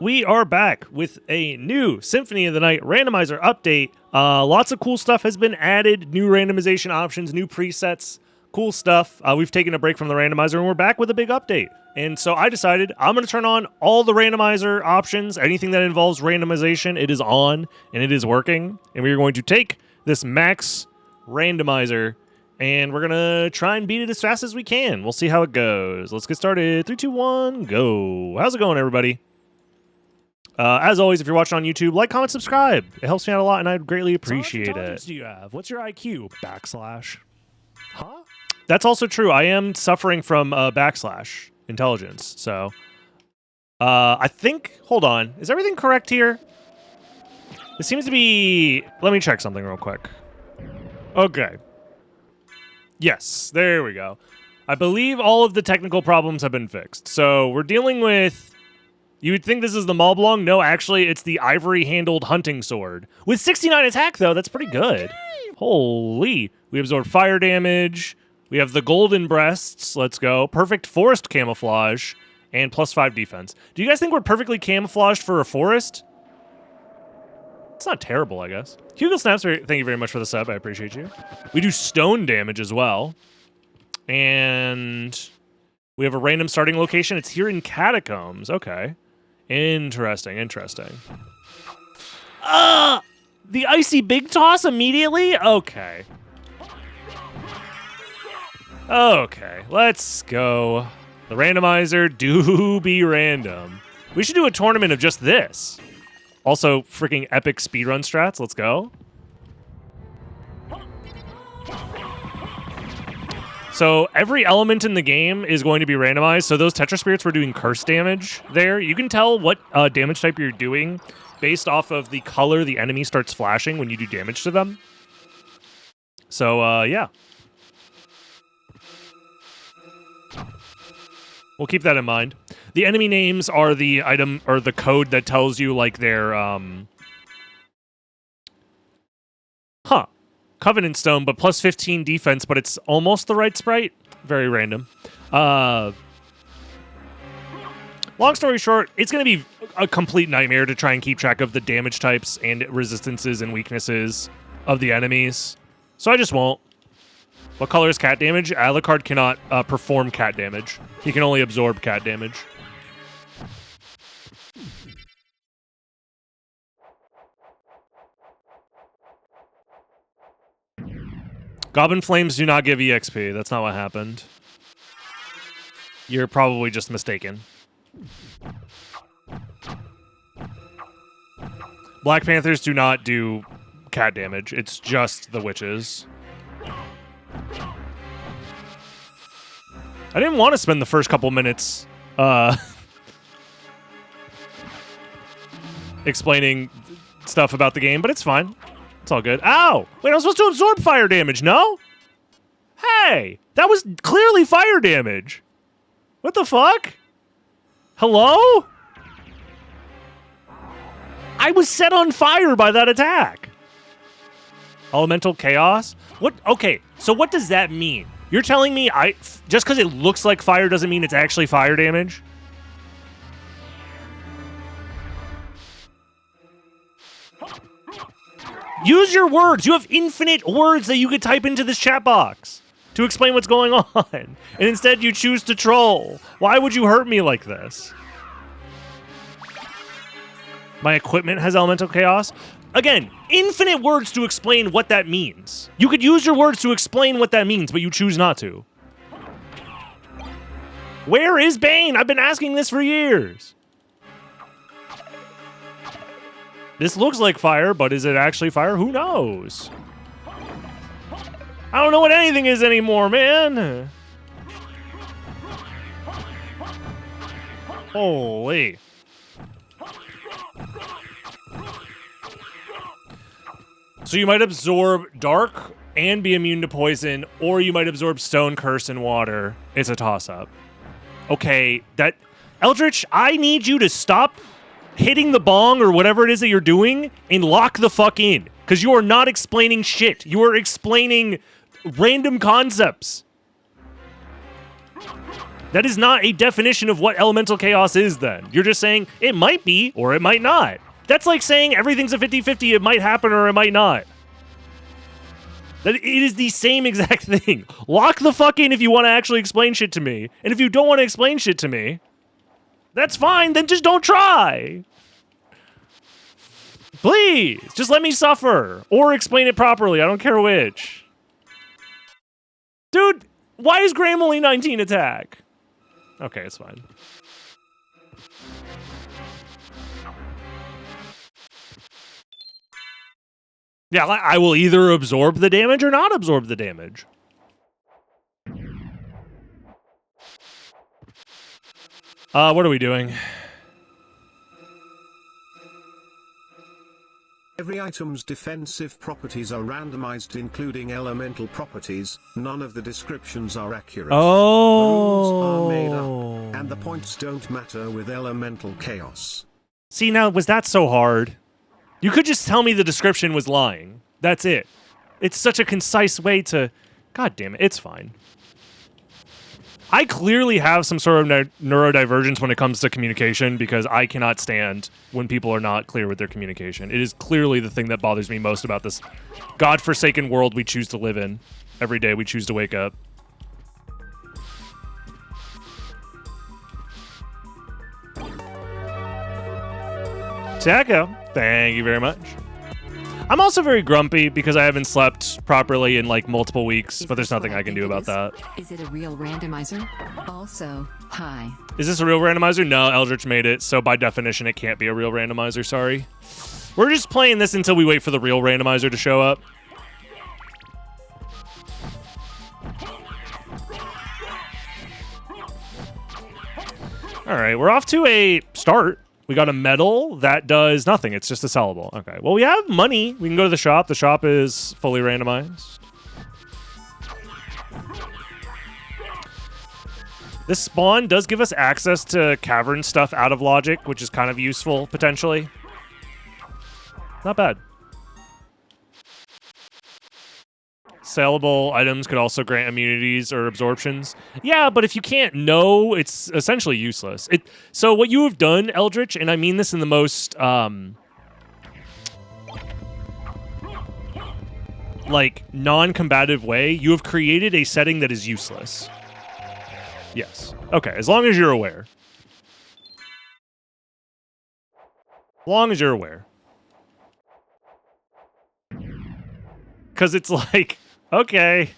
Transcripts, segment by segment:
We are back with a new Symphony of the Night randomizer update. Lots of cool stuff has been added, new randomization options, new presets, cool stuff. We've taken a break from the randomizer and we're back with a big update. And so I decided I'm going to turn on all the randomizer options. Anything that involves randomization, it is on and it is working. And we're going to take this max randomizer and we're going to try and beat it as fast as we can. We'll see how it goes. Let's get started. 3, 2, 1, go. How's it going, everybody? As always, if you're watching on YouTube, like, comment, subscribe. It helps me out a lot, and I'd greatly appreciate it. What intelligence do you have? What's your IQ? Backslash. Huh? That's also true. I am suffering from backslash intelligence, so... I think... Hold on. Is everything correct here? It seems to be... Let me check something real quick. Okay. Yes, there we go. I believe all of the technical problems have been fixed. So, we're dealing with... You would think this is the Moblong. No, actually, it's the ivory-handled hunting sword. With 69 attack, though, that's pretty good. Holy. We absorb fire damage. We have the golden breasts. Let's go. Perfect forest camouflage. And +5 defense. Do you guys think we're perfectly camouflaged for a forest? It's not terrible, I guess. Hugo Snaps, thank you very much for the sub. I appreciate you. We do stone damage as well. And we have a random starting location. It's here in Catacombs. Okay. Interesting, interesting. The icy big toss immediately? Okay. Okay, let's go. The randomizer do be random. We should do a tournament of just this. Also, freaking epic speedrun strats. Let's go. So every element in the game is going to be randomized. So those Tetra Spirits were doing curse damage there. You can tell what damage type you're doing based off of the color the enemy starts flashing when you do damage to them. So, yeah. We'll keep that in mind. The enemy names are the item or the code that tells you like their Covenant Stone, but +15 defense, but it's almost the right sprite. Very random. Long story short, it's going to be a complete nightmare to try and keep track of the damage types and resistances and weaknesses of the enemies. So I just won't. What color is cat damage? Alucard cannot perform cat damage. He can only absorb cat damage. Goblin Flames do not give EXP. That's not what happened. You're probably just mistaken. Black Panthers do not do cat damage. It's just the witches. I didn't want to spend the first couple minutes explaining stuff about the game, but it's fine. It's all good. Ow! Wait, I'm supposed to absorb fire damage, no? Hey! That was clearly fire damage! What the fuck? Hello? I was set on fire by that attack! Elemental Chaos? What? Okay, so what does that mean? You're telling me just because it looks like fire doesn't mean it's actually fire damage? Use your words. You have infinite words that you could type into this chat box to explain what's going on. And instead you choose to troll. Why would you hurt me like this? My equipment has elemental chaos. Again, infinite words to explain what that means. You could use your words to explain what that means, but you choose not to. Where is Bane? I've been asking this for years. This looks like fire, but is it actually fire? Who knows? I don't know what anything is anymore, man. Holy. So you might absorb dark and be immune to poison, or you might absorb stone, curse, and water. It's a toss-up. Okay, that... Eldritch, I need you to stop hitting the bong or whatever it is that you're doing and lock the fuck in. Because you are not explaining shit. You are explaining random concepts. That is not a definition of what elemental chaos is then. You're just saying it might be or it might not. That's like saying everything's a 50-50, it might happen or it might not. That it is the same exact thing. Lock the fuck in if you want to actually explain shit to me. And if you don't want to explain shit to me, that's fine, then just don't try. Please, just let me suffer. Or explain it properly, I don't care which. Dude, why is Graham only 19 attack? Okay, it's fine. Yeah, I will either absorb the damage or not absorb the damage. What are we doing? Every item's defensive properties are randomized, including elemental properties. None of the descriptions are accurate. Oh. The rules are made up, and the points don't matter with elemental chaos. See, now, was that so hard? You could just tell me the description was lying. That's it. It's such a concise way to... God damn it, it's fine. I clearly have some sort of neurodivergence when it comes to communication because I cannot stand when people are not clear with their communication. It is clearly the thing that bothers me most about this godforsaken world we choose to live in. Every day we choose to wake up. Taco, thank you very much. I'm also very grumpy because I haven't slept properly in like multiple weeks, but there's nothing I can do about that. Is it a real randomizer? Also, hi. Is this a real randomizer? No, Eldritch made it, so by definition it can't be a real randomizer, sorry. We're just playing this until we wait for the real randomizer to show up. Alright, we're off to a start. We got a medal that does nothing. It's just a sellable. Okay. Well, we have money. We can go to the shop. The shop is fully randomized. This spawn does give us access to Cavern stuff out of logic, which is kind of useful, potentially. Not bad. Sellable items could also grant immunities or absorptions. Yeah, but if you can't know, it's essentially useless. So what you have done, Eldritch, and I mean this in the most, like, non-combative way, you have created a setting that is useless. Yes. Okay, as long as you're aware. As long as you're aware. Because it's like... Okay,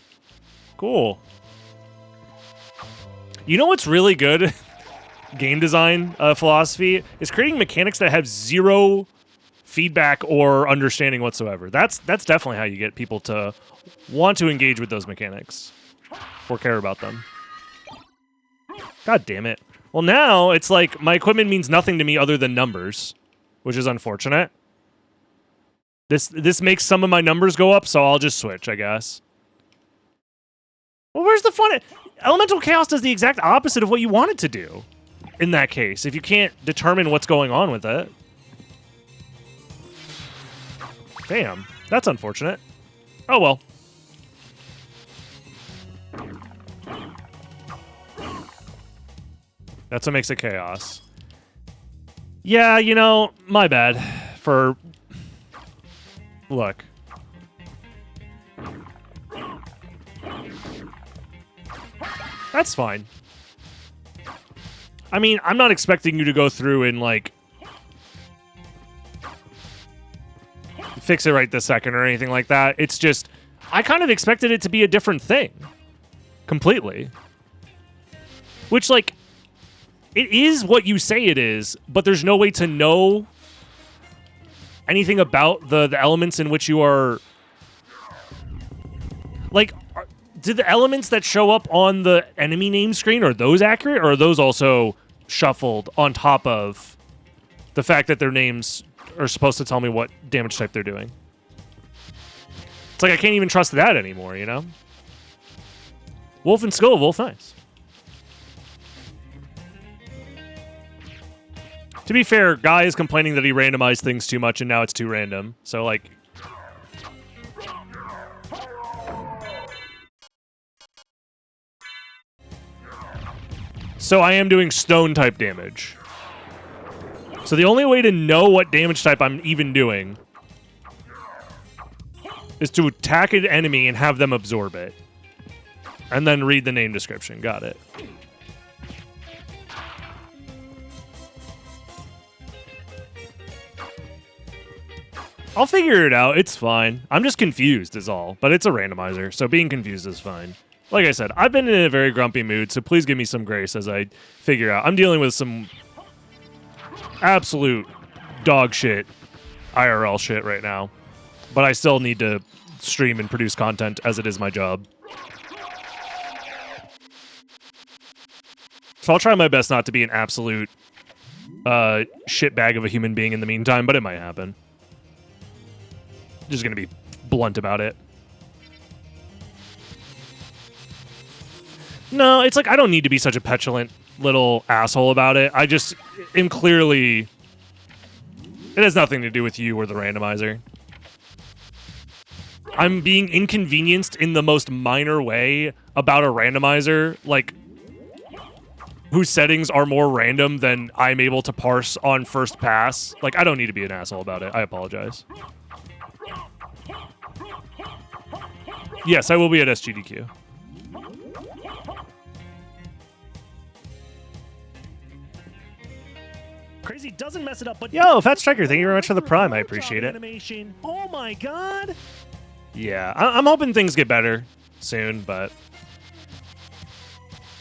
cool. You know what's really good game design philosophy is creating mechanics that have zero feedback or understanding whatsoever. That's definitely how you get people to want to engage with those mechanics or care about them. God damn it. Well, now it's like my equipment means nothing to me other than numbers, which is unfortunate. This makes some of my numbers go up, so I'll just switch, I guess. Well, where's the fun? Elemental Chaos does the exact opposite of what you want it to do in that case, if you can't determine what's going on with it. Damn, that's unfortunate. Oh, well. That's what makes it chaos. Yeah, you know, my bad for... Look. That's fine. I mean, I'm not expecting you to go through and, like, fix it right this second or anything like that. It's just, I kind of expected it to be a different thing. Completely. Which, like, it is what you say it is, but there's no way to know anything about the elements in which you are... Like... Did the elements that show up on the enemy name screen, are those accurate, or are those also shuffled on top of the fact that their names are supposed to tell me what damage type they're doing? It's like I can't even trust that anymore, you know? Wolf and Skull, Wolf, nice. To be fair, Guy is complaining that he randomized things too much and now it's too random. So, like... So I am doing stone type damage. So the only way to know what damage type I'm even doing is to attack an enemy and have them absorb it. And then read the name description. Got it. I'll figure it out. It's fine. I'm just confused is all. But it's a randomizer, so being confused is fine. Like I said, I've been in a very grumpy mood, so please give me some grace as I figure out. I'm dealing with some absolute dog shit IRL shit right now. But I still need to stream and produce content as it is my job. So I'll try my best not to be an absolute shitbag of a human being in the meantime, but it might happen. Just gonna be blunt about it. No, it's like I don't need to be such a petulant little asshole about it. I just am clearly... It has nothing to do with you or the randomizer. I'm being inconvenienced in the most minor way about a randomizer, like, whose settings are more random than I'm able to parse on first pass. Like, I don't need to be an asshole about it. I apologize. Yes, I will be at SGDQ. Crazy doesn't mess it up, but Yo, Fat Striker, thank you very much for the Prime. I appreciate it. Animation. Oh my god! Yeah, I'm hoping things get better soon, but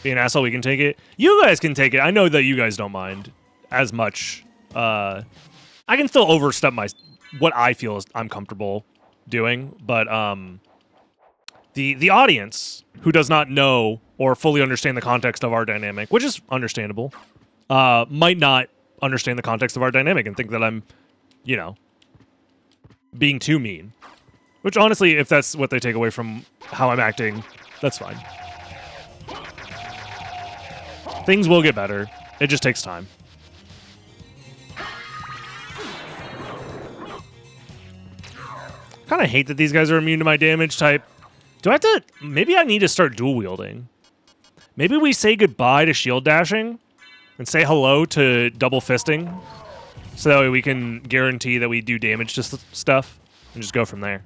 being an asshole, we can take it. You guys can take it. I know that you guys don't mind as much. I can still overstep what I feel is I'm comfortable doing, but the audience who does not know or fully understand the context of our dynamic, which is understandable, might not understand the context of our dynamic and think that I'm, you know, being too mean. Which, honestly, if that's what they take away from how I'm acting, that's fine. Things will get better. It just takes time. Kind of hate that these guys are immune to my damage type. Do I have to... Maybe I need to start dual wielding. Maybe we say goodbye to shield dashing and say hello to double fisting. So that way we can guarantee that we do damage to stuff and just go from there.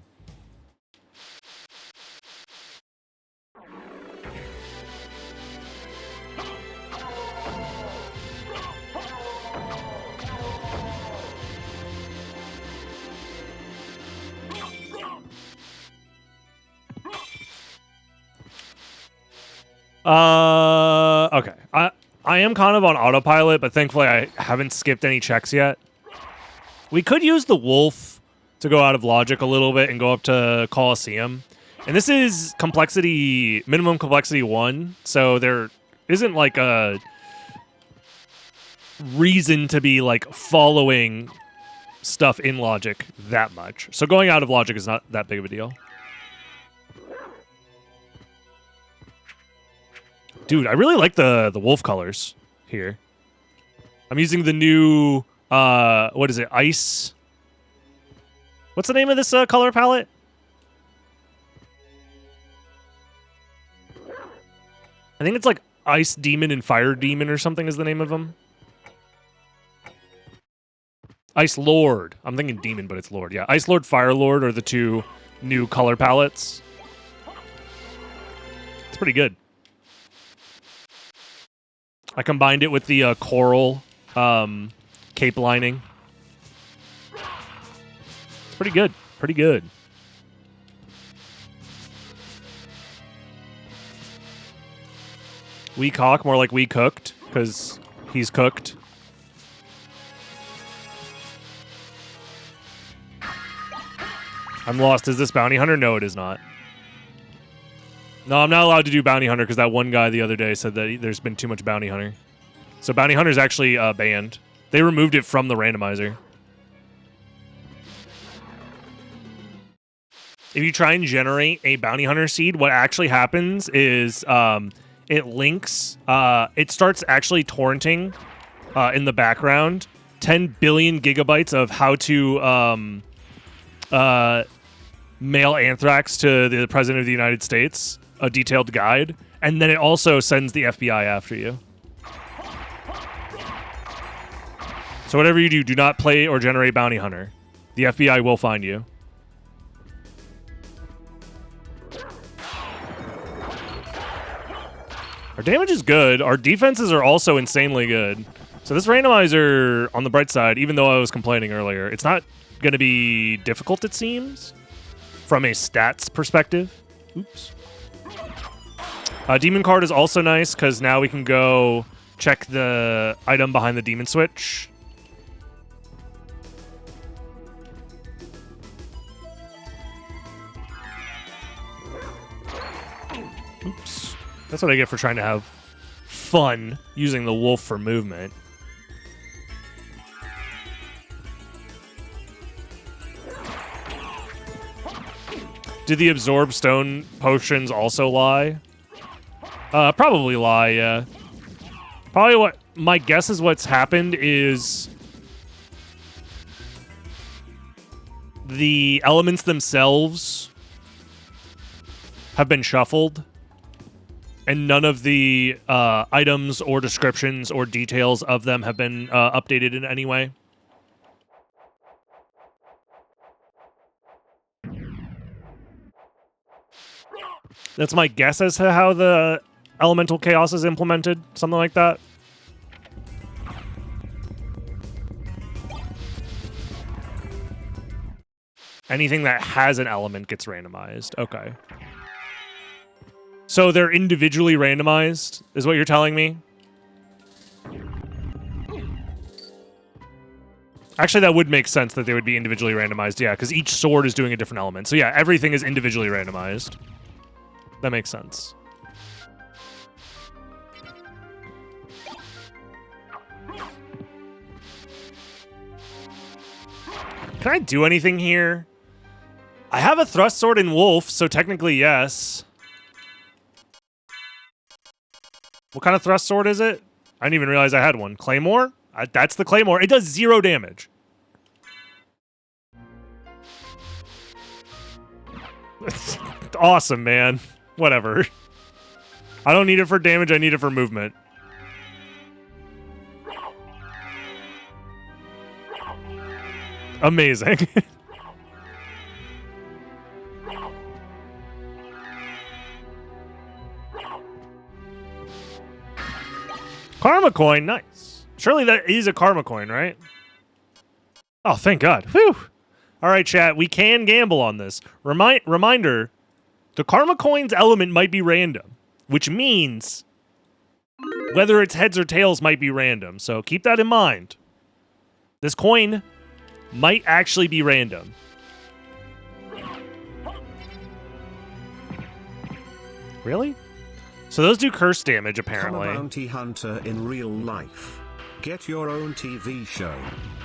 Okay. I am kind of on autopilot, but thankfully I haven't skipped any checks yet. We could use the wolf to go out of logic a little bit and go up to Colosseum. And this is complexity, minimum complexity 1, so there isn't like a reason to be like following stuff in logic that much. So going out of logic is not that big of a deal. Dude, I really like the wolf colors here. I'm using the new, what is it, ice? What's the name of this color palette? I think it's like Ice Demon and Fire Demon or something is the name of them. Ice Lord. I'm thinking Demon, but it's Lord. Yeah, Ice Lord, Fire Lord are the two new color palettes. It's pretty good. I combined it with the coral cape lining. It's pretty good. Pretty good. Weak Hawk, more like we cooked, because he's cooked. I'm lost. Is this Bounty Hunter? No, it is not. No, I'm not allowed to do Bounty Hunter because that one guy the other day said that there's been too much Bounty Hunter. So Bounty Hunter is actually banned. They removed it from the randomizer. If you try and generate a Bounty Hunter seed, what actually happens is it links, it starts actually torrenting in the background 10 billion gigabytes of how to mail anthrax to the President of the United States. A detailed guide, and then it also sends the FBI after you. So whatever you do, do not play or generate bounty hunter. The FBI will find you. Our damage is good. Our defenses are also insanely good. So this randomizer, on the bright side, even though I was complaining earlier, it's not going to be difficult, it seems, from a stats perspective. Oops. Demon card is also nice because now we can go check the item behind the demon switch. Oops. That's what I get for trying to have fun using the wolf for movement. Did the absorb stone potions also lie? Probably lie, yeah. Probably what my guess is what's happened is the elements themselves have been shuffled and none of the items or descriptions or details of them have been updated in any way. That's my guess as to how the elemental chaos is implemented. Something like that. Anything that has an element gets randomized. Okay. So they're individually randomized, is what you're telling me? Actually, that would make sense that they would be individually randomized, yeah, because each sword is doing a different element. So yeah, everything is individually randomized. That makes sense. Can I do anything here? I have a thrust sword in wolf, so technically yes. What kind of thrust sword is it? I didn't even realize I had one. Claymore? That's the claymore. It does 0 damage. Awesome, man. Whatever. I don't need it for damage, I need it for movement. Amazing. Karma coin, nice. Surely that is a karma coin, right? Oh, thank God. Whew. All right, chat, we can gamble on this. Reminder, the karma coin's element might be random, which means whether it's heads or tails might be random. So keep that in mind. This coin might actually be random. Really? So those do curse damage, apparently. Become a bounty hunter in real life. Get your own TV show.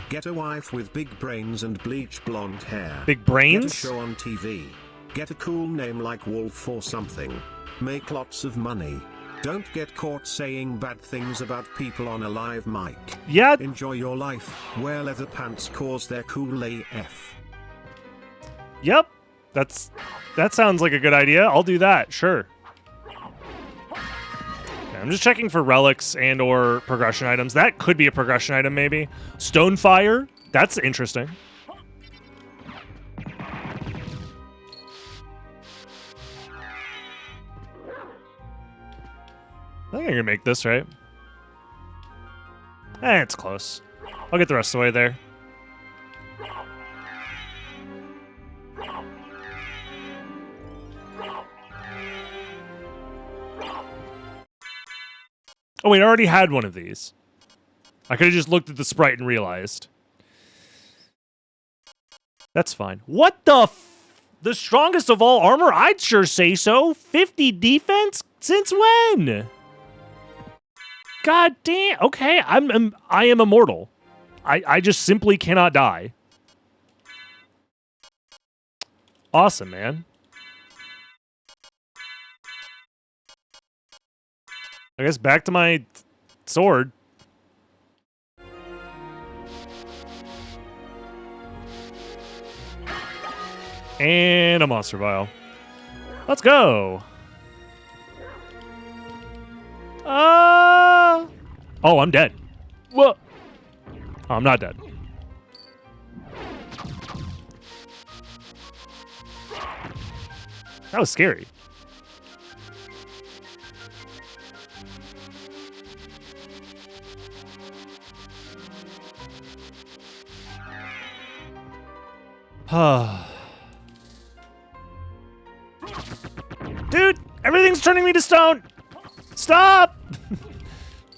Get a wife with big brains and bleach blonde hair. Big brains? Get a show on TV. Get a cool name like Wolf or something. Make lots of money. Don't get caught saying bad things about people on a live mic. Yeah. Enjoy your life. Wear leather pants cause they're cool AF. Yep. That sounds like a good idea. I'll do that. Sure. Okay, I'm just checking for relics and or progression items. That could be a progression item, maybe. Stonefire. That's interesting. I think I can make this, right? It's close. I'll get the rest of the way there. Oh, wait, I already had one of these. I could have just looked at the sprite and realized. That's fine. What the the strongest of all armor? I'd sure say so. 50 defense? Since when? God damn. Okay, I am immortal. I just simply cannot die. Awesome, man. I guess back to my sword. And a monster vial. Let's go. Oh, I'm dead. Whoa. Oh, I'm not dead. That was scary. Dude, everything's turning me to stone. Stop!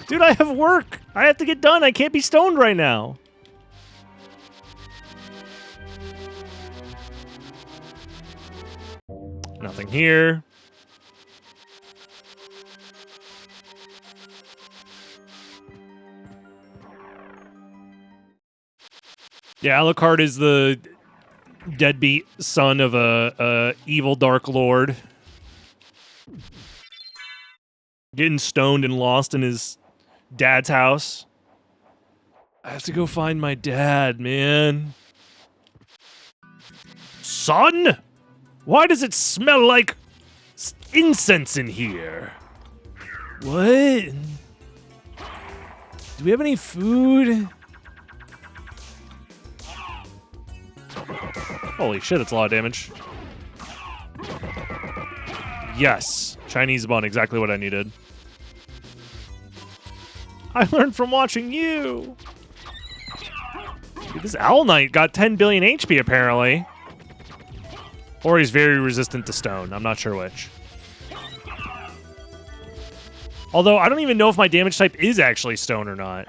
Dude, I have work. I have to get done. I can't be stoned right now. Nothing here. Yeah, Alucard is the deadbeat son of a evil Dark Lord. Getting stoned and lost in his dad's house. I have to go find my dad, man. Son? Why does it smell like incense in here? What? Do we have any food? Holy shit, that's a lot of damage. Yes. Chinese bun, exactly what I needed. I learned from watching you. Dude, this Owl Knight got 10 billion HP, apparently. Or he's very resistant to stone. I'm not sure which. Although, I don't even know if my damage type is actually stone or not.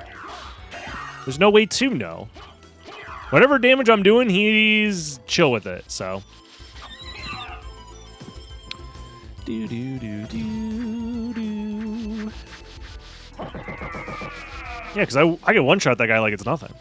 There's no way to know. Whatever damage I'm doing, he's chill with it, so. Do do do do do. Yeah, because I can one-shot that guy like it's nothing.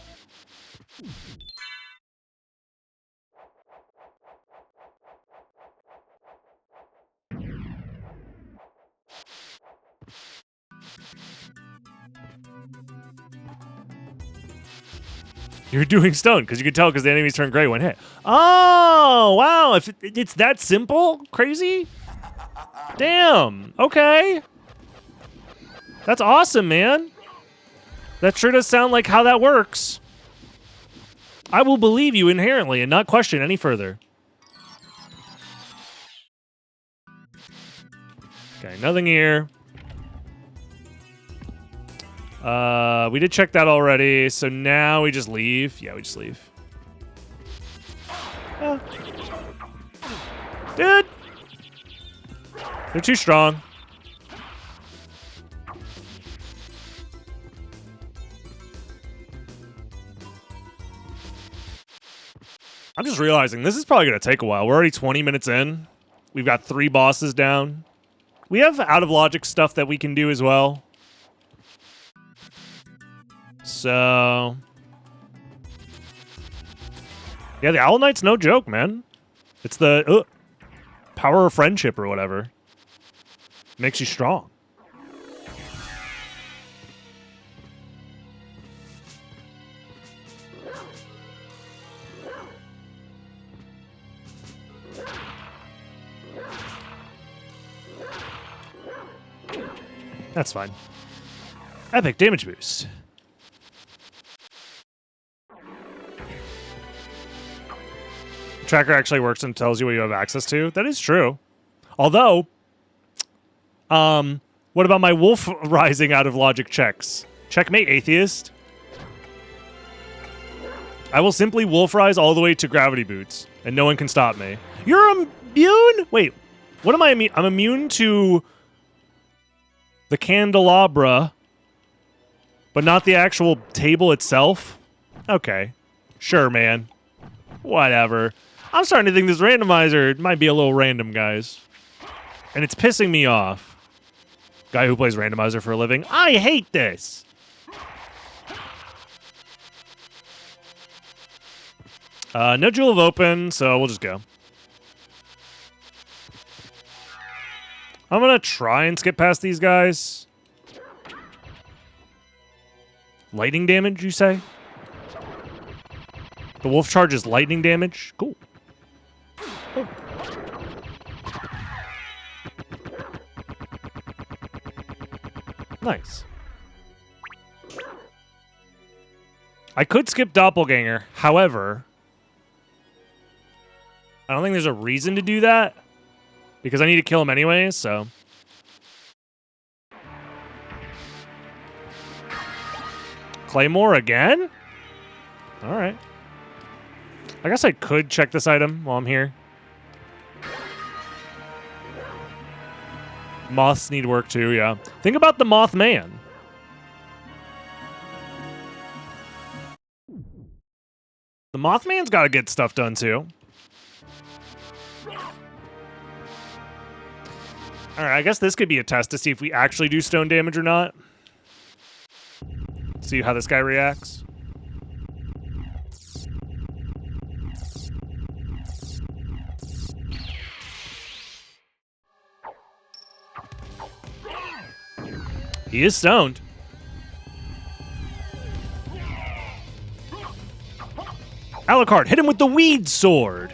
You're doing stone, because you can tell because the enemies turn gray when hit. Oh, wow. If it's that simple? Crazy? Damn. Okay. That's awesome, man. That sure does sound like how that works. I will believe you inherently and not question any further. Okay, nothing here. We did check that already, so now we just leave. Yeah, we just leave. Oh. Dude! They're too strong. I'm just realizing this is probably going to take a while. We're already 20 minutes in. We've got 3 bosses down. We have out-of-logic stuff that we can do as well. So... yeah, the Owl Knight's no joke, man. It's the power of friendship or whatever. Makes you strong. That's fine. Epic damage boost. Tracker actually works and tells you what you have access to. That is true. Although, what about my wolf rising out of logic checks? Checkmate, atheist. I will simply wolf rise all the way to gravity boots, and no one can stop me. You're immune? Wait, what am I immune? I'm immune to the candelabra, but not the actual table itself? Okay. Sure, man. Whatever. I'm starting to think this randomizer might be a little random, guys. And it's pissing me off. Guy who plays randomizer for a living. I hate this! No Jewel of Open, so we'll just go. I'm gonna try and skip past these guys. Lightning damage, you say? The wolf charges lightning damage? Cool. Oh. Nice. I could skip Doppelganger. However, I don't think there's a reason to do that because I need to kill him anyway, so. Claymore again? All right. I guess I could check this item while I'm here. Moths need work too, yeah. Think about the Mothman. The Mothman's got to get stuff done too. All right, I guess this could be a test to see if we actually do stone damage or not. See how this guy reacts. He is stoned. Alucard, hit him with the weed sword.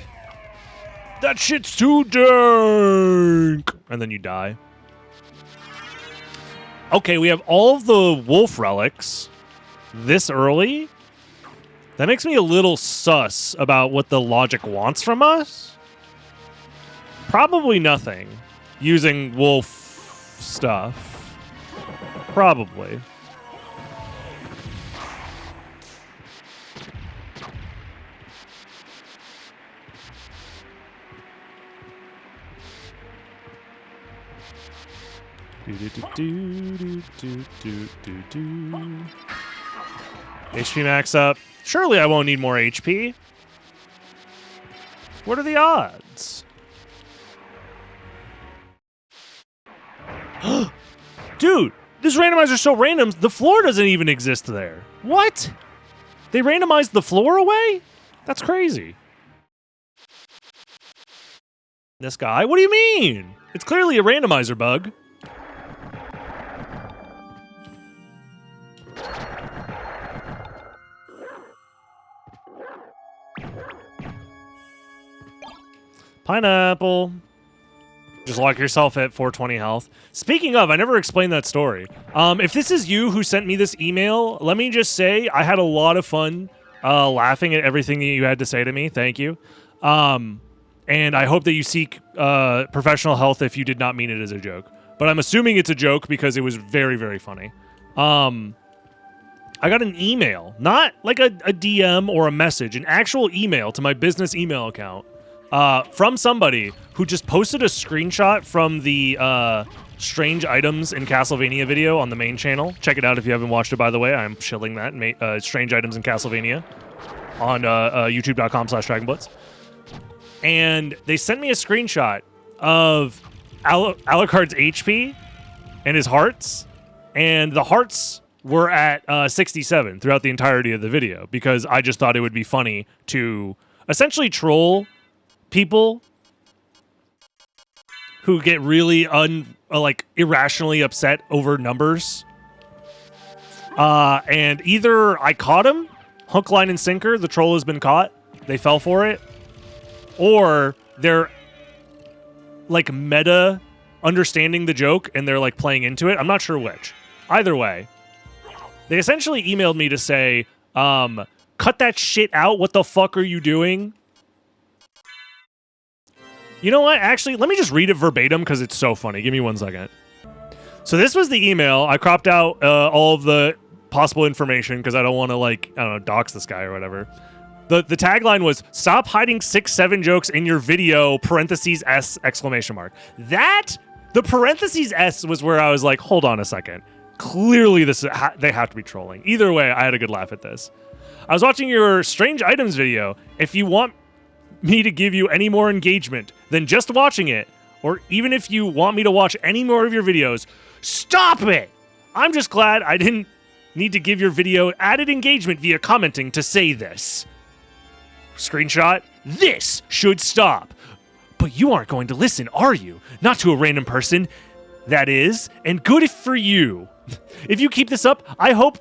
That shit's too dank. And then you die. Okay, we have all of the wolf relics this early. That makes me a little sus about what the logic wants from us. Probably nothing using wolf stuff. Probably. HP max up. Surely I won't need more HP. What are the odds? Dude, this randomizer's so random, the floor doesn't even exist there. What? They randomized the floor away? That's crazy. This guy? What do you mean? It's clearly a randomizer bug. Pineapple. Just lock yourself at 420 health. Speaking of, I never explained that story. If this is you who sent me this email, let me just say I had a lot of fun laughing at everything that you had to say to me. Thank you. And I hope that you seek professional health if you did not mean it as a joke. But I'm assuming it's a joke because it was very, very funny. I got an email, not like a DM or a message, an actual email to my business email account. From somebody who just posted a screenshot from the Strange Items in Castlevania video on the main channel. Check it out if you haven't watched it, by the way. I'm shilling that. Strange Items in Castlevania on youtube.com/DragonBlitz. And they sent me a screenshot of Alucard's HP and his hearts. And the hearts were at 67 throughout the entirety of the video because I just thought it would be funny to essentially troll people who get really irrationally upset over numbers. And either I caught him, hook, line, and sinker, the troll has been caught, they fell for it, or they're like meta understanding the joke and they're like playing into it. I'm not sure which. Either way, they essentially emailed me to say, cut that shit out, what the fuck are you doing? You know what? Actually, let me just read it verbatim because it's so funny. Give me 1 second. So this was the email. I cropped out all of the possible information because I don't want to, dox this guy or whatever. The tagline was, stop hiding 6-7 jokes in your video, parentheses S, exclamation mark. The parentheses S was where I was like, hold on a second. Clearly, they have to be trolling. Either way, I had a good laugh at this. I was watching your Strange Items video. If you want me to give you any more engagement than just watching it, or even if you want me to watch any more of your videos, stop it! I'm just glad I didn't need to give your video added engagement via commenting to say this. Screenshot, this should stop. But you aren't going to listen, are you? Not to a random person. That is, and good for you. If you keep this up, I hope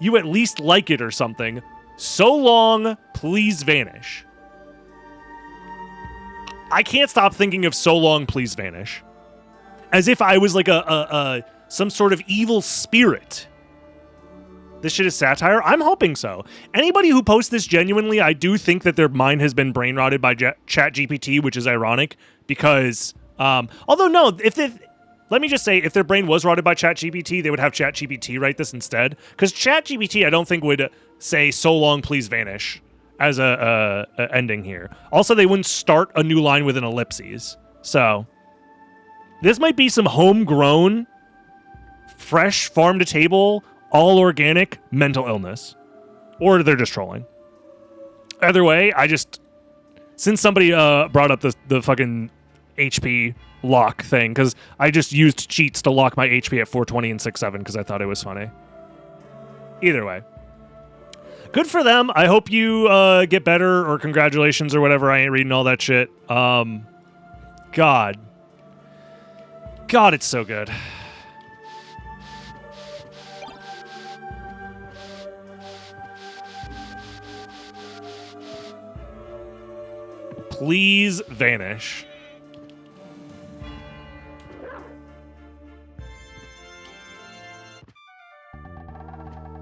you at least like it or something. So long, please vanish. I can't stop thinking of so long, please vanish. As if I was like some sort of evil spirit This shit is satire? I'm hoping so. Anybody who posts this genuinely, I do think that their mind has been brain rotted by ChatGPT, which is ironic because, although no, let me just say, if their brain was rotted by ChatGPT, they would have ChatGPT write this instead. Because ChatGPT, I don't think would say "so long, please vanish" as a ending here. Also, they wouldn't start a new line with an ellipses. So this might be some homegrown, fresh, farm to table, all organic mental illness, or they're just trolling. Either way, since somebody brought up the fucking HP lock thing, because I just used cheats to lock my HP at 420 and 6.7 because I thought it was funny. Either way, good for them. I hope you get better, or congratulations or whatever. I ain't reading all that shit. God, it's so good. Please vanish.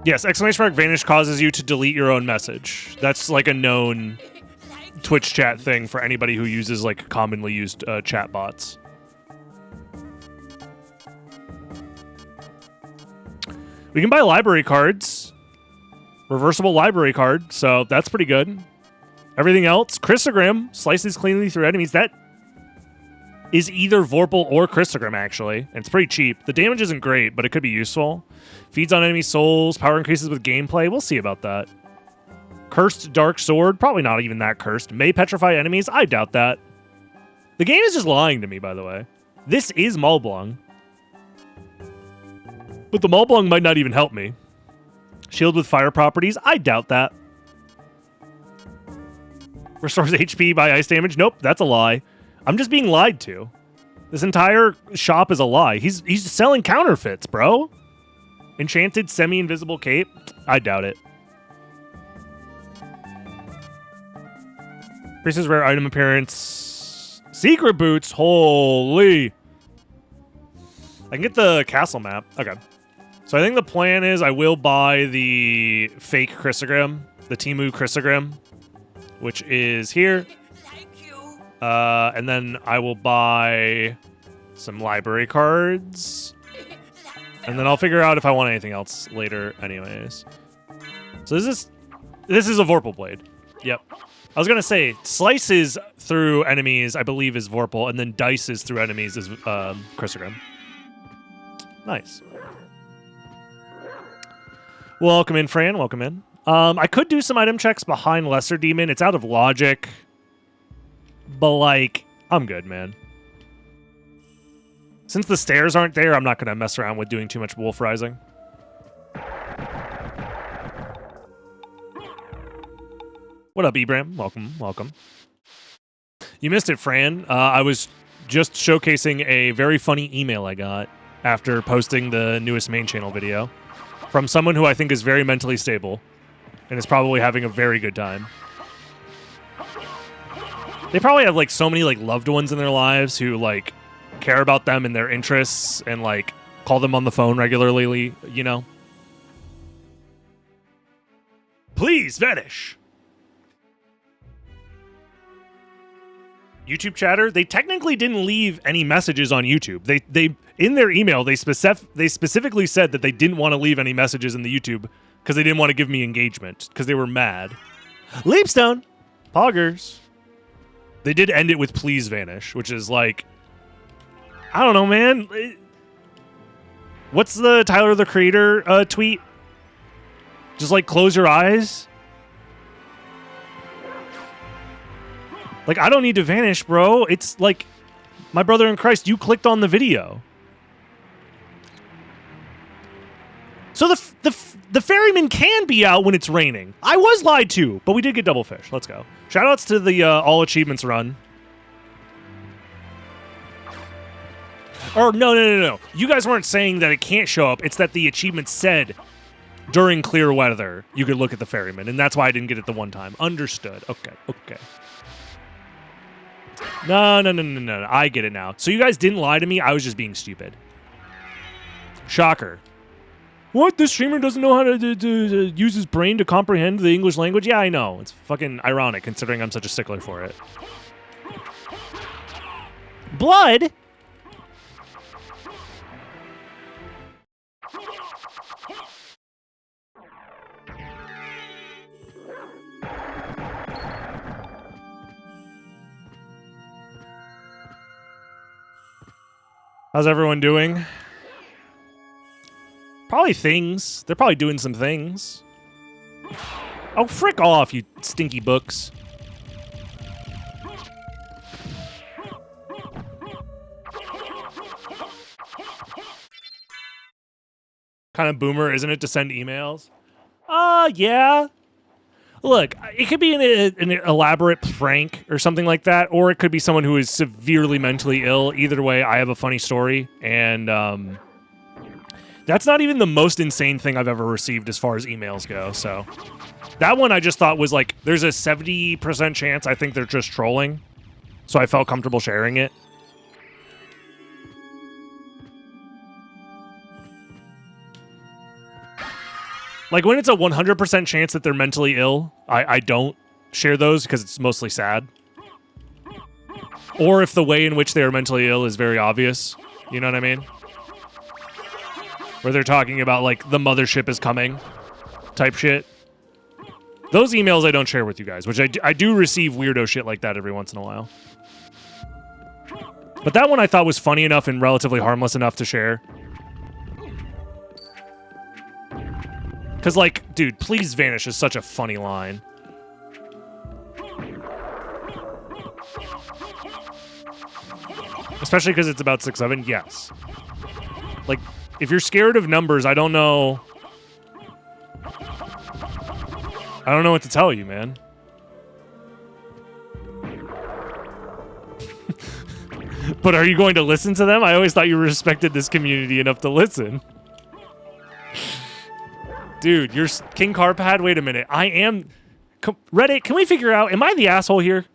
Yes, exclamation mark vanish causes you to delete your own message. That's like a known Twitch chat thing for anybody who uses like commonly used chat bots. We can buy library cards. Reversible library card, so that's pretty good. Everything else, Chrysogram slices cleanly through enemies. That is either Vorpal or Chrysogram, actually. And it's pretty cheap. The damage isn't great, but it could be useful. Feeds on enemy souls. Power increases with gameplay. We'll see about that. Cursed Dark Sword. Probably not even that cursed. May petrify enemies. I doubt that. The game is just lying to me, by the way. This is Malblong. But the Malblong might not even help me. Shield with fire properties. I doubt that. Restores HP by ice damage. Nope, that's a lie. I'm just being lied to. This entire shop is a lie. He's selling counterfeits, bro. Enchanted semi-invisible cape. I doubt it. Increases rare item appearance. Secret boots. Holy. I can get the castle map. Okay. So I think the plan is I will buy the fake Chrysogram, the Timu Chrysogram, which is here. And then I will buy some library cards. And then I'll figure out if I want anything else later anyways. So this is a Vorpal blade. Yep. I was going to say, slices through enemies, I believe, is Vorpal, and then dices through enemies is Chrysogram. Nice. Welcome in, Fran. Welcome in. I could do some item checks behind Lesser Demon. It's out of logic. But, like, I'm good, man. Since the stairs aren't there, I'm not going to mess around with doing too much wolf rising. What up, Ibram? Welcome, welcome. You missed it, Fran. I was just showcasing a very funny email I got after posting the newest main channel video from someone who I think is very mentally stable and is probably having a very good time. They probably have, like, so many, like, loved ones in their lives who, like, care about them and their interests and, like, call them on the phone regularly, you know? Please vanish. YouTube chatter, they technically didn't leave any messages on YouTube. They in their email, they specifically said that they didn't want to leave any messages in the YouTube because they didn't want to give me engagement because they were mad. Leapstone, poggers. They did end it with please vanish, which is like, I don't know, man. What's the Tyler, the Creator tweet? Just like close your eyes. Like, I don't need to vanish, bro. It's like, my brother in Christ, you clicked on the video. So the ferryman can be out when it's raining. I was lied to, but we did get double fish. Let's go. Shoutouts to the all achievements run. Or no. You guys weren't saying that it can't show up. It's that the achievement said during clear weather you could look at the ferryman, and that's why I didn't get it the one time. Understood. Okay. No. I get it now. So you guys didn't lie to me. I was just being stupid. Shocker. What? This streamer doesn't know how to use his brain to comprehend the English language? Yeah, I know. It's fucking ironic considering I'm such a stickler for it. Blood? How's everyone doing? Probably things. They're probably doing some things. Oh, frick off, you stinky books. Kind of boomer, isn't it, to send emails? Yeah. Look, it could be an elaborate prank or something like that, or it could be someone who is severely mentally ill. Either way, I have a funny story, and that's not even the most insane thing I've ever received as far as emails go, so. That one I just thought was like, there's a 70% chance I think they're just trolling, so I felt comfortable sharing it. Like, when it's a 100% chance that they're mentally ill, I don't share those because it's mostly sad. Or if the way in which they are mentally ill is very obvious. You know what I mean? Where they're talking about, like, the mothership is coming type shit. Those emails I don't share with you guys, which I do receive weirdo shit like that every once in a while. But that one I thought was funny enough and relatively harmless enough to share. Because, like, dude, please vanish is such a funny line. Especially because it's about 6'7", yes. Like, if you're scared of numbers, I don't know... I don't know what to tell you, man. But are you going to listen to them? I always thought you respected this community enough to listen. Dude, you're King Carpad? Wait a minute. I am... Reddit, can we figure out... Am I the asshole here?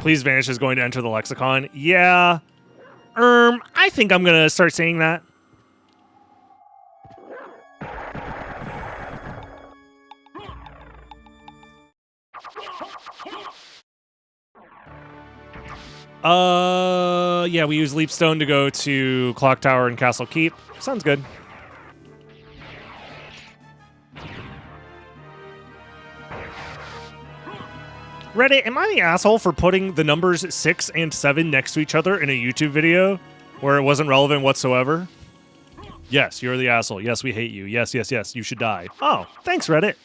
Please vanish is going to enter the lexicon. Yeah. I think I'm going to start saying that. Yeah, we use Leapstone to go to Clock Tower and Castle Keep. Sounds good. Reddit, am I the asshole for putting the numbers 6 and 7 next to each other in a YouTube video where it wasn't relevant whatsoever? Yes, you're the asshole. Yes, we hate you. Yes, yes, yes, you should die. Oh, thanks, Reddit.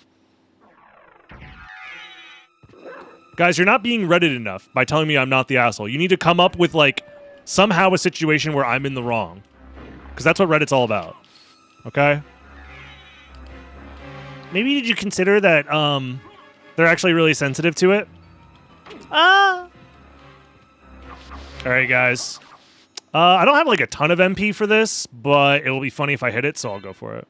Guys, you're not being Reddit enough by telling me I'm not the asshole. You need to come up with, like, somehow a situation where I'm in the wrong. Because that's what Reddit's all about. Okay? Maybe did you consider that, they're actually really sensitive to it? Alright, guys. I don't have, like, a ton of MP for this, but it'll be funny if I hit it, so I'll go for it.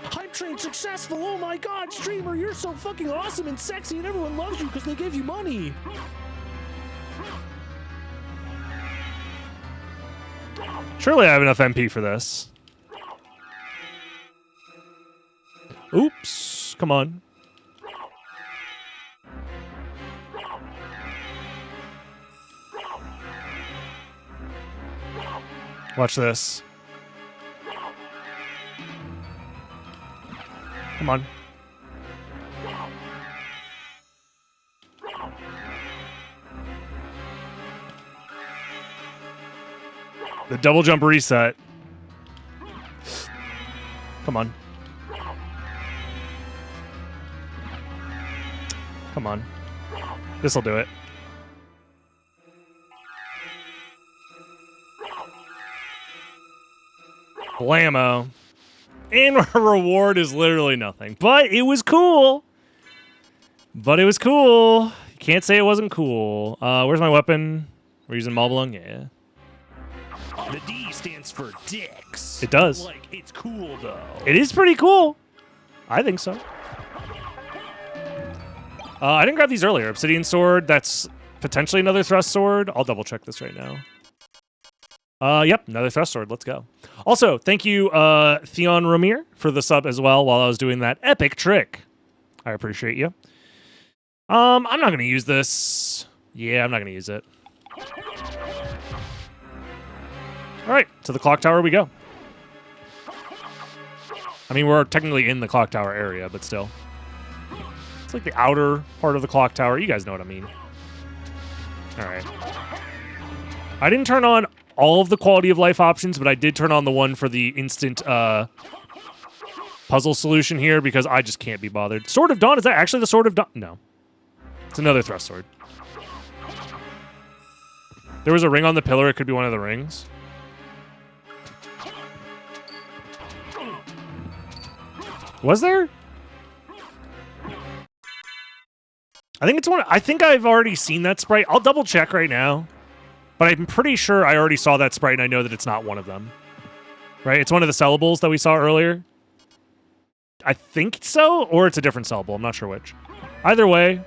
Hype train successful. Oh my god, streamer, you're so fucking awesome and sexy and everyone loves you because they gave you money. Surely I have enough MP for this. Oops. Come on. Watch this. Come on. The double jump reset. Come on. Come on. This'll do it. Blammo. And our reward is literally nothing. But it was cool. But it was cool. You can't say it wasn't cool. Where's my weapon? We're using Maulblung? Yeah. The D stands for dicks. It does. Like, it's cool, though. It is pretty cool. I think so. I didn't grab these earlier. Obsidian sword. That's potentially another thrust sword. I'll double check this right now. Yep, another thrust sword. Let's go. Also, thank you, Theon Ramir, for the sub as well while I was doing that epic trick. I appreciate you. I'm not going to use this. Yeah, I'm not going to use it. All right, to the clock tower we go. I mean, we're technically in the clock tower area, but still. It's like the outer part of the clock tower. You guys know what I mean. All right. I didn't turn on all of the quality of life options, but I did turn on the one for the instant puzzle solution here because I just can't be bothered. Sword of Dawn, is that actually the Sword of Dawn? No. It's another thrust sword. There was a ring on the pillar. It could be one of the rings. Was there? I think it's one. I think I've already seen that sprite. I'll double check right now. But I'm pretty sure I already saw that sprite and I know that it's not one of them. Right? It's one of the sellables that we saw earlier. I think so, or it's a different sellable. I'm not sure which. Either way,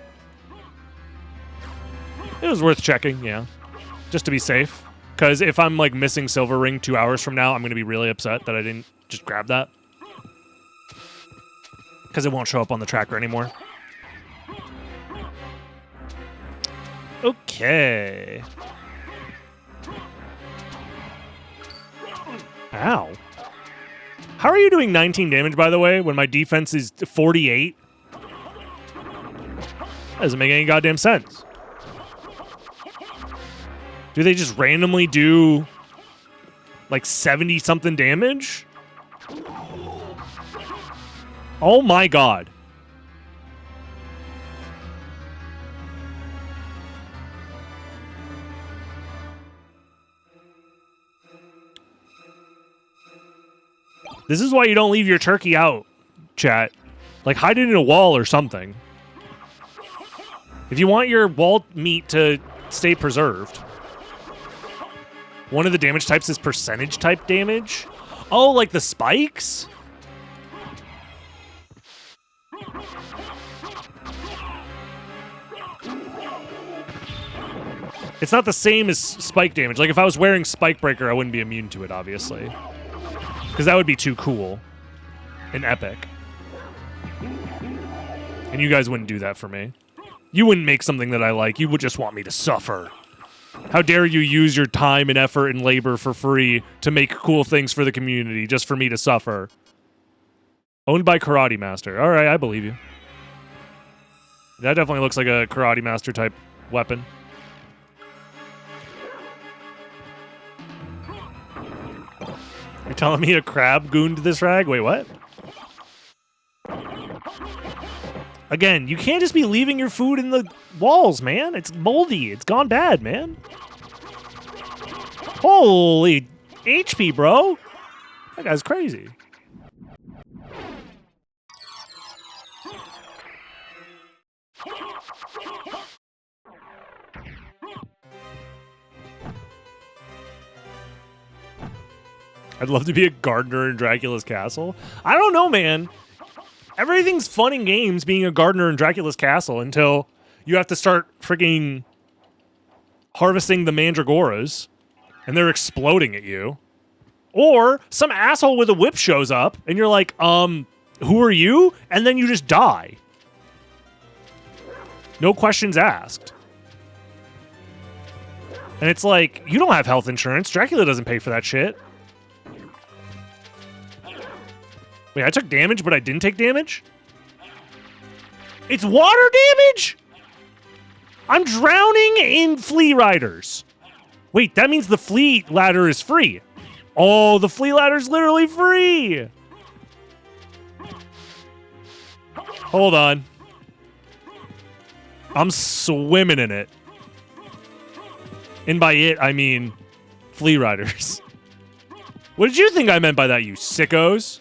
it was worth checking, yeah. Just to be safe. Because if I'm like missing Silver Ring 2 hours from now, I'm going to be really upset that I didn't just grab that. Because it won't show up on the tracker anymore. Okay. Ow. How are you doing 19 damage, by the way, when my defense is 48? That doesn't make any goddamn sense. Do they just randomly do like 70-something damage? Oh my god. This is why you don't leave your turkey out, chat. Like, hide it in a wall or something. If you want your wall meat to stay preserved. One of the damage types is percentage type damage. Oh, like the spikes? It's not the same as spike damage. Like, if I was wearing Spike Breaker, I wouldn't be immune to it, obviously. Because that would be too cool and epic. And you guys wouldn't do that for me. You wouldn't make something that I like. You would just want me to suffer. How dare you use your time and effort and labor for free to make cool things for the community just for me to suffer. Owned by Karate Master. All right, I believe you. That definitely looks like a Karate Master type weapon. You're telling me a crab gooned this rag? Wait, what? Again, you can't just be leaving your food in the walls, man. It's moldy. It's gone bad, man. Holy HP, bro. That guy's crazy. I'd love to be a gardener in Dracula's castle. I don't know, man. Everything's fun in games being a gardener in Dracula's castle until you have to start freaking harvesting the mandragoras and they're exploding at you. Or some asshole with a whip shows up and you're like, who are you? And then you just die. No questions asked. And it's like, you don't have health insurance. Dracula doesn't pay for that shit. Wait, I took damage, but I didn't take damage? It's water damage? I'm drowning in flea riders. Wait, that means the flea ladder is free. Oh, the flea ladder is literally free. Hold on. I'm swimming in it. And by it, I mean flea riders. What did you think I meant by that, you sickos?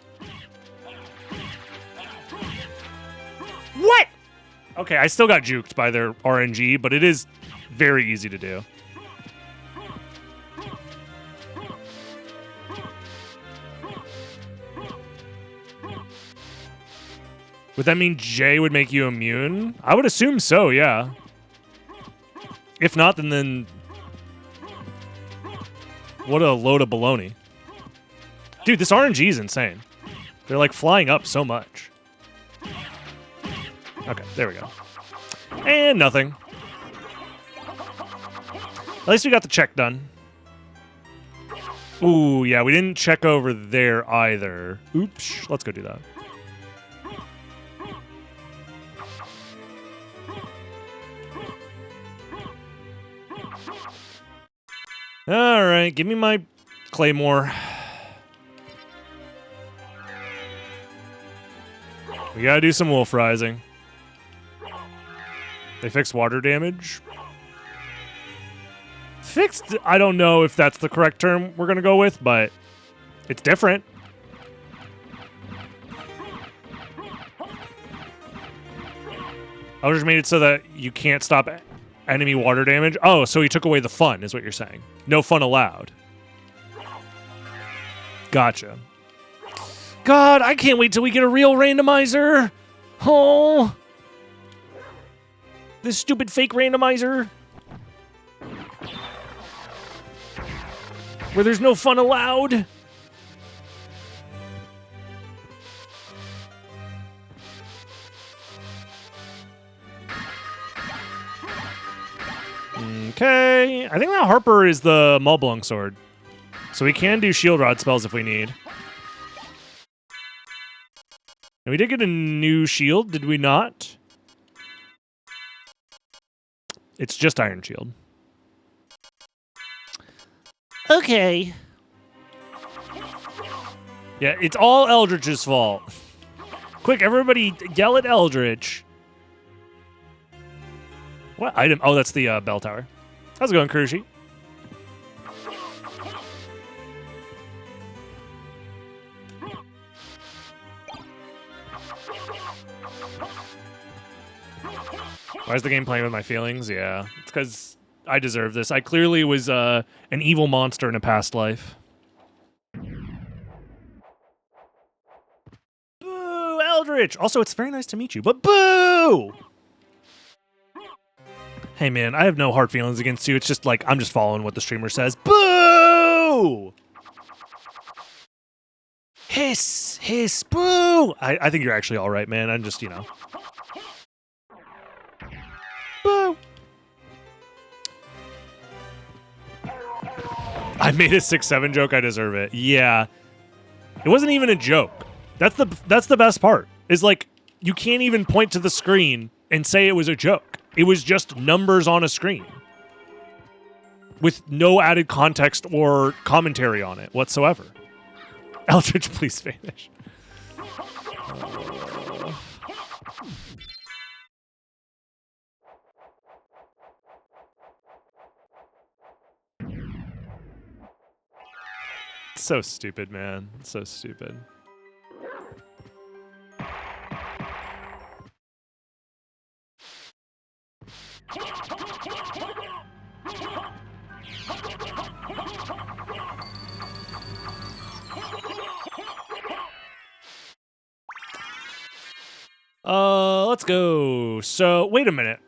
What? Okay, I still got juked by their RNG, but it is very easy to do. Would that mean J would make you immune? I would assume so, yeah. If not, then what a load of baloney. Dude, this RNG is insane. They're like flying up so much. Okay, there we go. And nothing. At least we got the check done. Ooh, yeah, we didn't check over there either. Oops, let's go do that. All right, give me my claymore. We gotta do some wolf rising. They fixed water damage. Fixed, I don't know if that's the correct term we're gonna go with, but it's different. Eldritch made it so that you can't stop enemy water damage. Oh, so he took away the fun, is what you're saying. No fun allowed. Gotcha. God, I can't wait till we get a real randomizer. Oh. This stupid fake randomizer. Where there's no fun allowed. Okay, I think that Harper is the Mulblung sword. So we can do shield rod spells if we need. And we did get a new shield, did we not? It's just Iron Shield. Okay. Yeah, it's all Eldritch's fault. Quick, everybody yell at Eldritch. What item? Oh, that's the bell tower. How's it going, Kurushi? Why is the game playing with my feelings? Yeah, it's because I deserve this. I clearly was an evil monster in a past life. Boo, Eldritch! Also, it's very nice to meet you, but boo! Hey, man, I have no hard feelings against you. It's just like, I'm just following what the streamer says. Boo! Hiss, hiss, boo! I think you're actually all right, man. I'm just, you know. Boo! I made a 6-7 joke. I deserve it. Yeah. It wasn't even a joke. That's the best part. Is like, you can't even point to the screen and say it was a joke. It was just numbers on a screen with no added context or commentary on it whatsoever. Eldritch, please vanish. So stupid, man. So stupid. Let's go. So, wait a minute.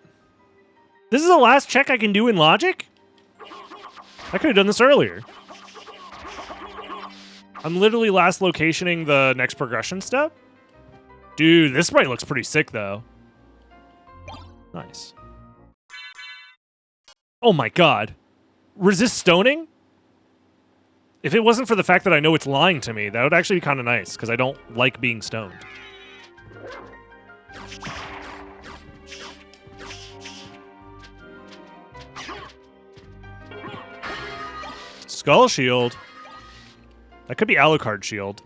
This is the last check I can do in Logic? I could have done this earlier. I'm literally last locationing the next progression step. Dude, this sprite looks pretty sick, though. Nice. Oh my god. Resist stoning? If it wasn't for the fact that I know it's lying to me, that would actually be kind of nice, because I don't like being stoned. Skull Shield? That could be Alucard Shield.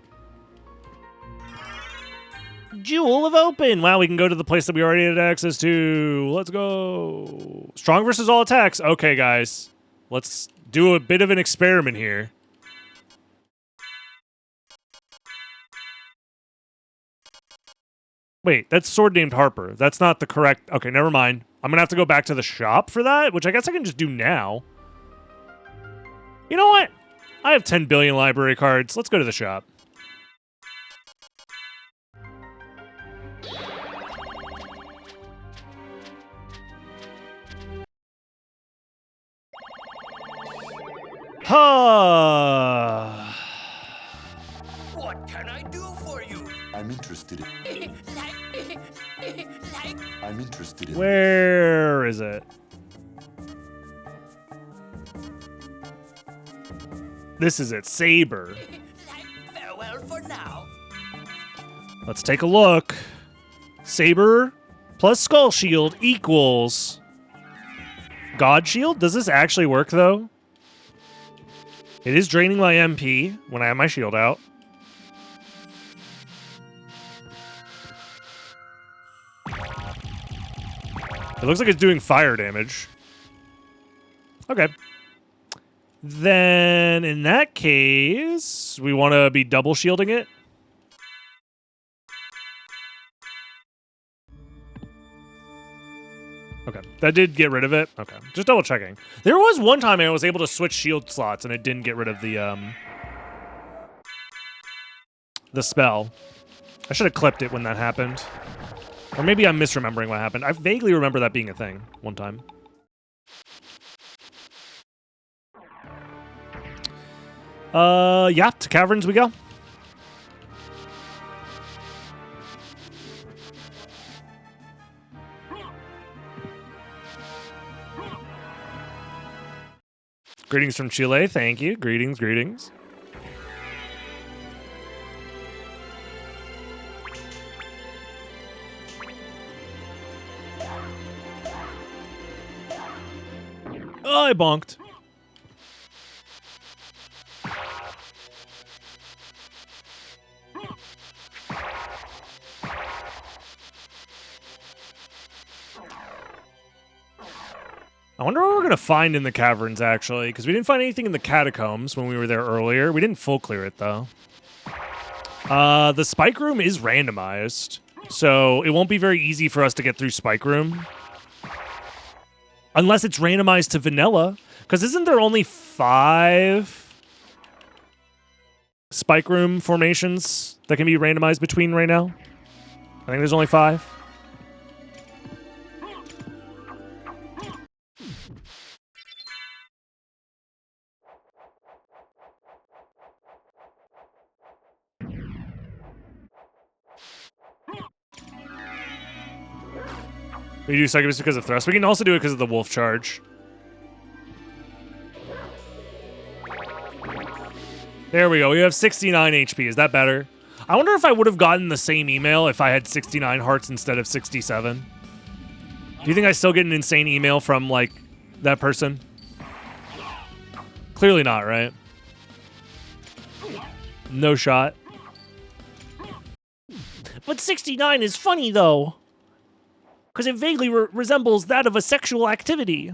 Jewel of Open! Wow, we can go to the place that we already had access to. Let's go. Strong versus all attacks. Okay, guys. Let's do a bit of an experiment here. Wait, that's sword named Harper. That's not the correct... Okay, never mind. I'm going to have to go back to the shop for that, which I guess I can just do now. You know what? I have 10 billion library cards. Let's go to the shop. Huh. What can I do for you? I'm interested in. I'm interested in. Where is it? This is it, Saber. Farewell for now. Let's take a look. Saber plus Skull Shield equals God Shield? Does this actually work, though? It is draining my MP when I have my shield out. It looks like it's doing fire damage. Okay. Then, in that case, we want to be double shielding it. Okay, that did get rid of it. Okay, just double checking. There was one time I was able to switch shield slots and it didn't get rid of the spell. I should have clipped it when that happened. Or maybe I'm misremembering what happened. I vaguely remember that being a thing one time. Yeah, to Caverns we go. Greetings from Chile, thank you. Greetings, greetings. Oh, I bonked. I wonder what we're going to find in the caverns, actually, because we didn't find anything in the catacombs when we were there earlier. We didn't full clear it, though. The spike room is randomized, so it won't be very easy for us to get through spike room. Unless it's randomized to vanilla, because isn't there only 5 spike room formations that can be randomized between right now? I think there's only 5. We do succubus because of thrust. We can also do it because of the wolf charge. There we go. We have 69 HP. Is that better? I wonder if I would have gotten the same email if I had 69 hearts instead of 67. Do you think I still get an insane email from, like, that person? Clearly not, right? No shot. But 69 is funny, though. Because it vaguely resembles that of a sexual activity.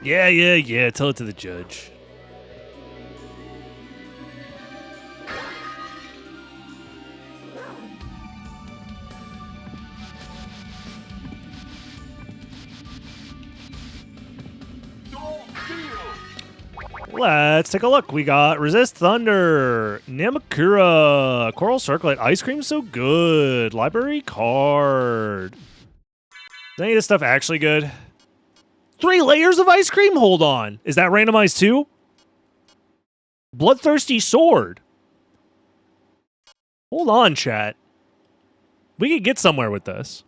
Yeah. Tell it to the judge. Let's take a look. We got Resist Thunder, Namakura, Coral Circlet, Ice Cream So Good, Library Card. Is any of this stuff actually good? 3 layers of ice cream? Hold on. Is that randomized too? Bloodthirsty Sword. Hold on, chat. We could get somewhere with this.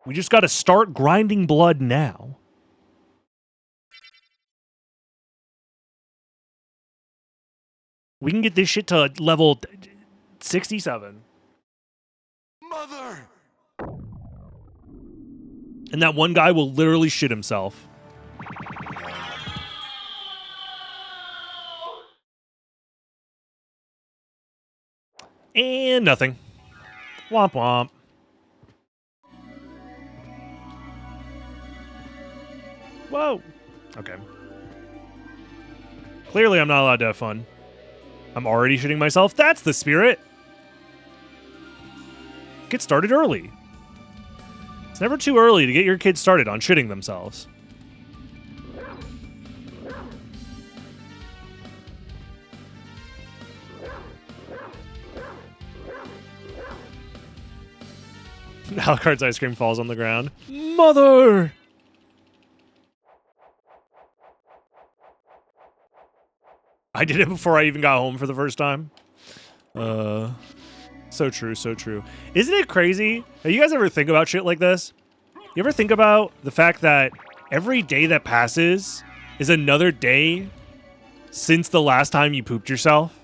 We just got to start grinding blood now. We can get this shit to level 67. Mother! And that one guy will literally shit himself. And nothing. Womp womp. Whoa. Okay. Clearly I'm not allowed to have fun. I'm already shitting myself. That's the spirit. Get started early. It's never too early to get your kids started on shitting themselves. Alucard's ice cream falls on the ground. Mother! I did it before I even got home for the first time. So true, so true. Isn't it crazy? Have you guys ever think about shit like this? You ever think about the fact that every day that passes is another day since the last time you pooped yourself?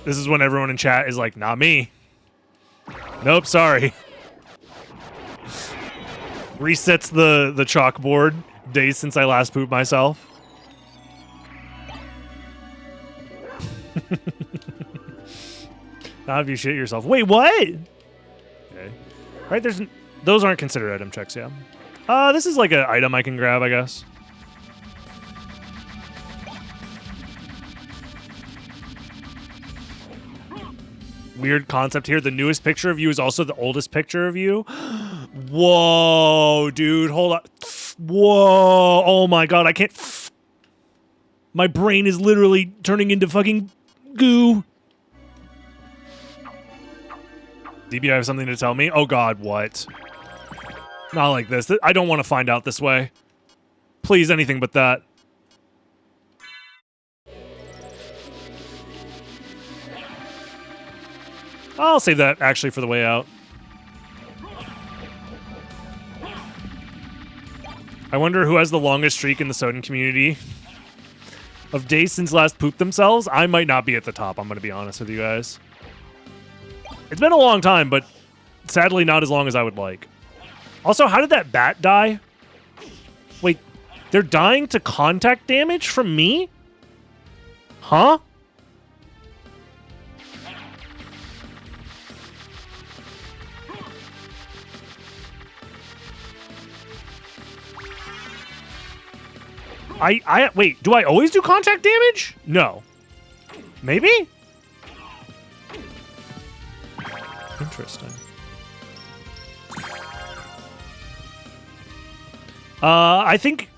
This is when everyone in chat is like, not me. Nope, sorry. Resets the chalkboard, days since I last pooped myself. Not if you shit yourself. Wait, what? Okay. Right, those aren't considered item checks, yeah. This is like an item I can grab, I guess. Weird concept here. The newest picture of you is also the oldest picture of you. Whoa, dude, hold on. Whoa, oh my god, I can't. My brain is literally turning into fucking goo. DB, I have something to tell me? Oh god, what? Not like this. I don't want to find out this way. Please, anything but that. I'll save that, actually, for the way out. I wonder who has the longest streak in the SotN community of days since last pooped themselves. I might not be at the top, I'm going to be honest with you guys. It's been a long time, but sadly not as long as I would like. Also, how did that bat die? Wait, they're dying to contact damage from me? Huh? Wait, do I always do contact damage? No. Maybe? Interesting. I think,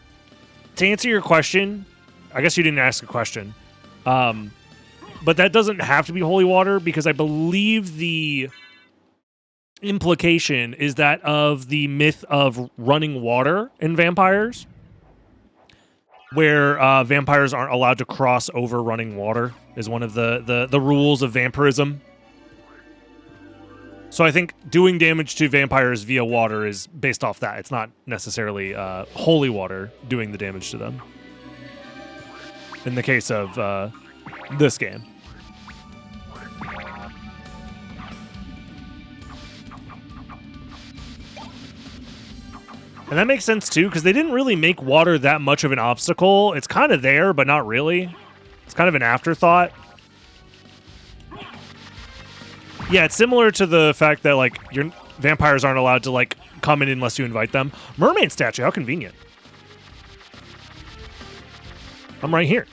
to answer your question, I guess you didn't ask a question, but that doesn't have to be holy water, because I believe the implication is that of the myth of running water in vampires, where vampires aren't allowed to cross over running water, is one of the rules of vampirism. So I think doing damage to vampires via water is based off that. It's not necessarily holy water doing the damage to them. In the case of this game. And that makes sense too, because they didn't really make water that much of an obstacle. It's kind of there, but not really. It's kind of an afterthought. Yeah, it's similar to the fact that, like, your vampires aren't allowed to, like, come in unless you invite them. Mermaid statue, how convenient. I'm right here.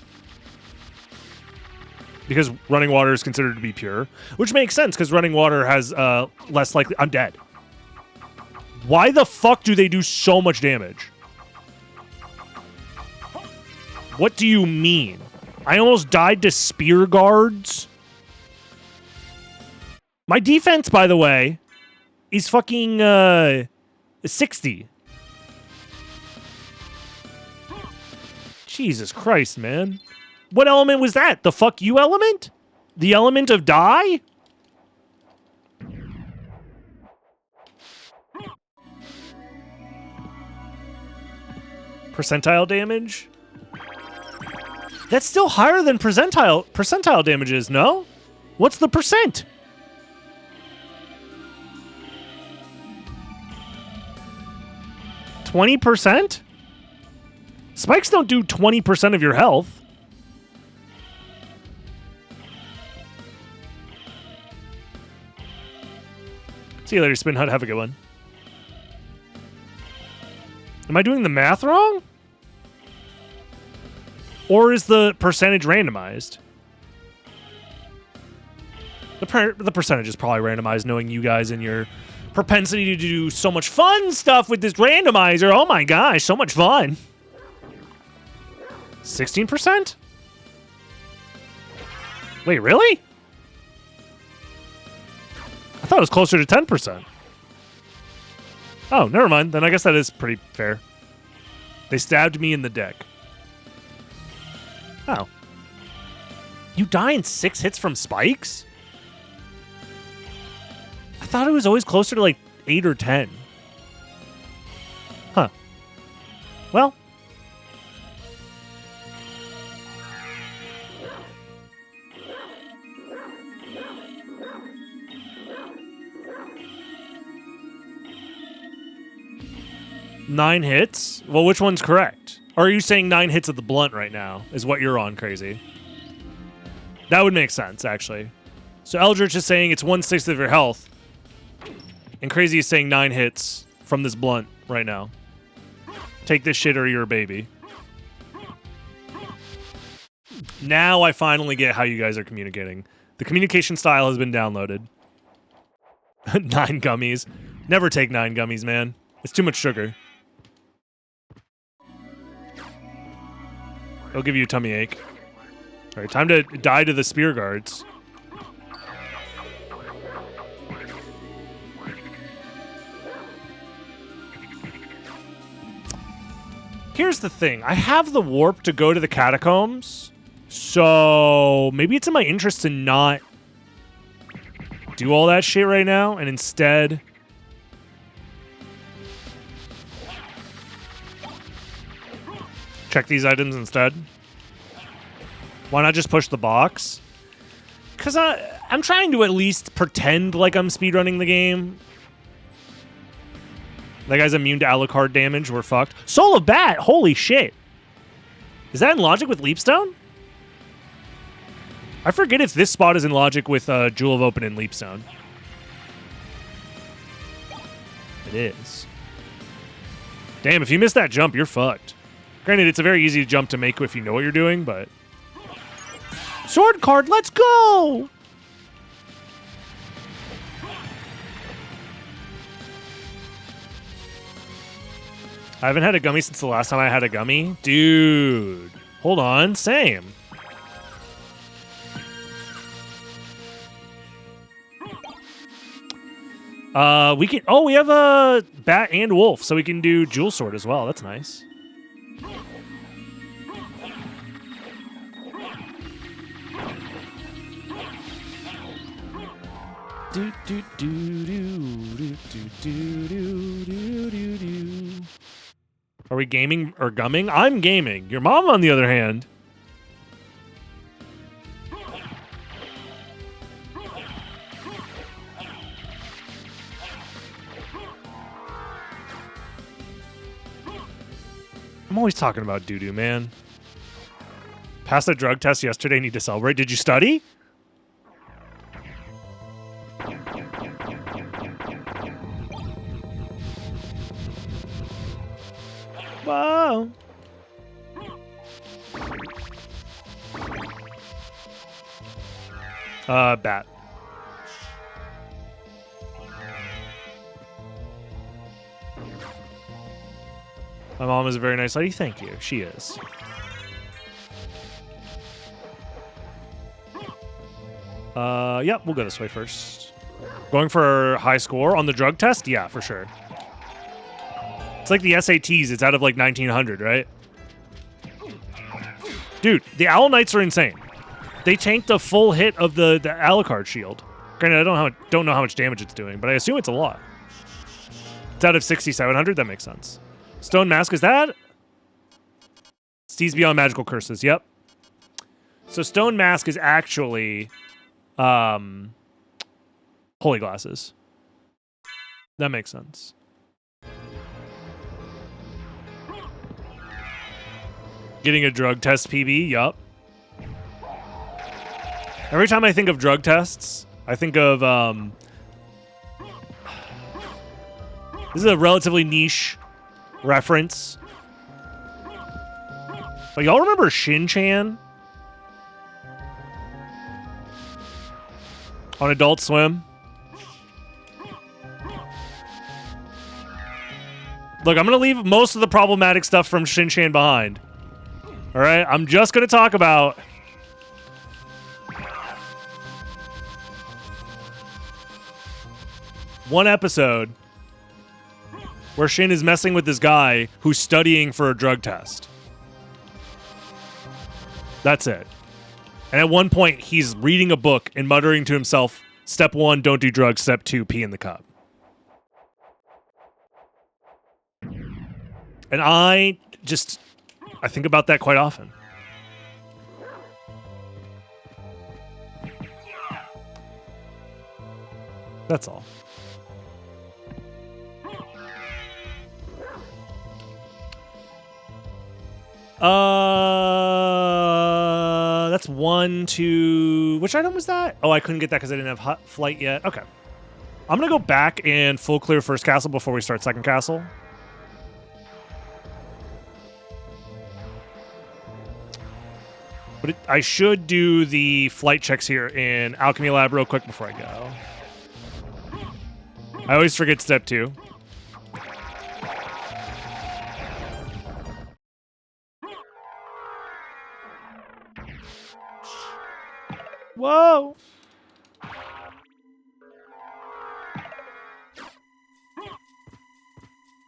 Because running water is considered to be pure. Which makes sense, because running water has less likely... I'm dead. Why the fuck do they do so much damage? What do you mean? I almost died to spear guards? My defense, by the way, is fucking 60. Jesus Christ, man. What element was that? The fuck you element? The element of die? Percentile damage? That's still higher than percentile damages, no? What's the percent? 20%? Spikes don't do 20% of your health. See you later, Spin Hut. Have a good one. Am I doing the math wrong? Or is the percentage randomized? The percentage is probably randomized, knowing you guys and your propensity to do so much fun stuff with this randomizer. Oh my gosh, so much fun. 16%? Wait, really? I thought it was closer to 10%. Oh, never mind. Then I guess that is pretty fair. They stabbed me in the deck. Oh. You die in 6 hits from spikes? I thought it was always closer to like 8 or 10. Huh. Well. Nine hits? Well, which one's correct? Or are you saying 9 hits of the blunt right now is what you're on, Crazy? That would make sense, actually. So Eldritch is saying it's 1/6 of your health. And Crazy is saying 9 hits from this blunt right now. Take this shit or you're a baby. Now I finally get how you guys are communicating. The communication style has been downloaded. 9 gummies. Never take 9 gummies, man. It's too much sugar. It'll give you a tummy ache. All right, time to die to the spear guards. Here's the thing. I have the warp to go to the catacombs, so maybe it's in my interest to not do all that shit right now, and instead... check these items instead. Why not just push the box? Because I'm trying to at least pretend like I'm speedrunning the game. That guy's immune to Alucard damage. We're fucked. Soul of Bat! Holy shit. Is that in logic with Leapstone? I forget if this spot is in logic with Jewel of Open and Leapstone. It is. Damn, if you miss that jump, you're fucked. Granted, it's a very easy jump to make if you know what you're doing, but... Sword card, let's go! I haven't had a gummy since the last time I had a gummy. Dude. Hold on, same. We can... Oh, we have a bat and wolf, so we can do Jewel Sword as well. That's nice. Do, do, do, do, do, do, do, do, do, do. Are we gaming or gumming? I'm gaming. Your mom, on the other hand. I'm always talking about doo-doo, man. Passed a drug test yesterday. Need to celebrate. Did you study? Whoa. Bat. My mom is a very nice lady. Thank you. She is. Yep, we'll go this way first. Going for a high score on the drug test? Yeah, for sure. It's like the SATs. It's out of like 1900, right? Dude, the Owl Knights are insane. They tanked a full hit of the Alucard shield. Granted, I don't know how much damage it's doing, but I assume it's a lot. It's out of 6,700. That makes sense. Stone Mask, is that? Steez Beyond Magical Curses. Yep. So Stone Mask is actually Holy Glasses. That makes sense. Getting a drug test PB, yup. Every time I think of drug tests, I think of this is a relatively niche reference. But y'all remember Shin-Chan? On Adult Swim? Look, I'm going to leave most of the problematic stuff from Shin-Chan behind. All right? I'm just going to talk about one episode where Shin is messing with this guy who's studying for a drug test. That's it. And at one point, he's reading a book and muttering to himself, step 1, don't do drugs. Step 2, pee in the cup. And I think about that quite often. That's all. That's 1, 2. Which item was that? Oh, I couldn't get that because I didn't have hot flight yet. Okay. I'm going to go back and full clear first castle before we start second castle. But I should do the flight checks here in Alchemy Lab real quick before I go. I always forget step 2. Whoa!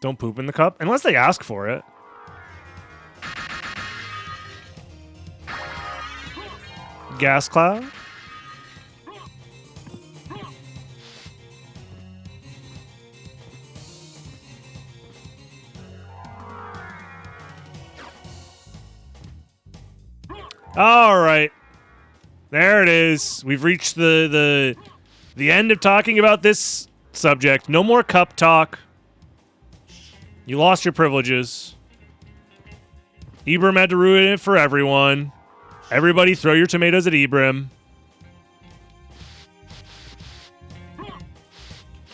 Don't poop in the cup, unless they ask for it. Gas cloud. All right. There it is. We've reached the end of talking about this subject. No more cup talk. You lost your privileges. Ibram had to ruin it for everyone. Everybody throw your tomatoes at Ibram.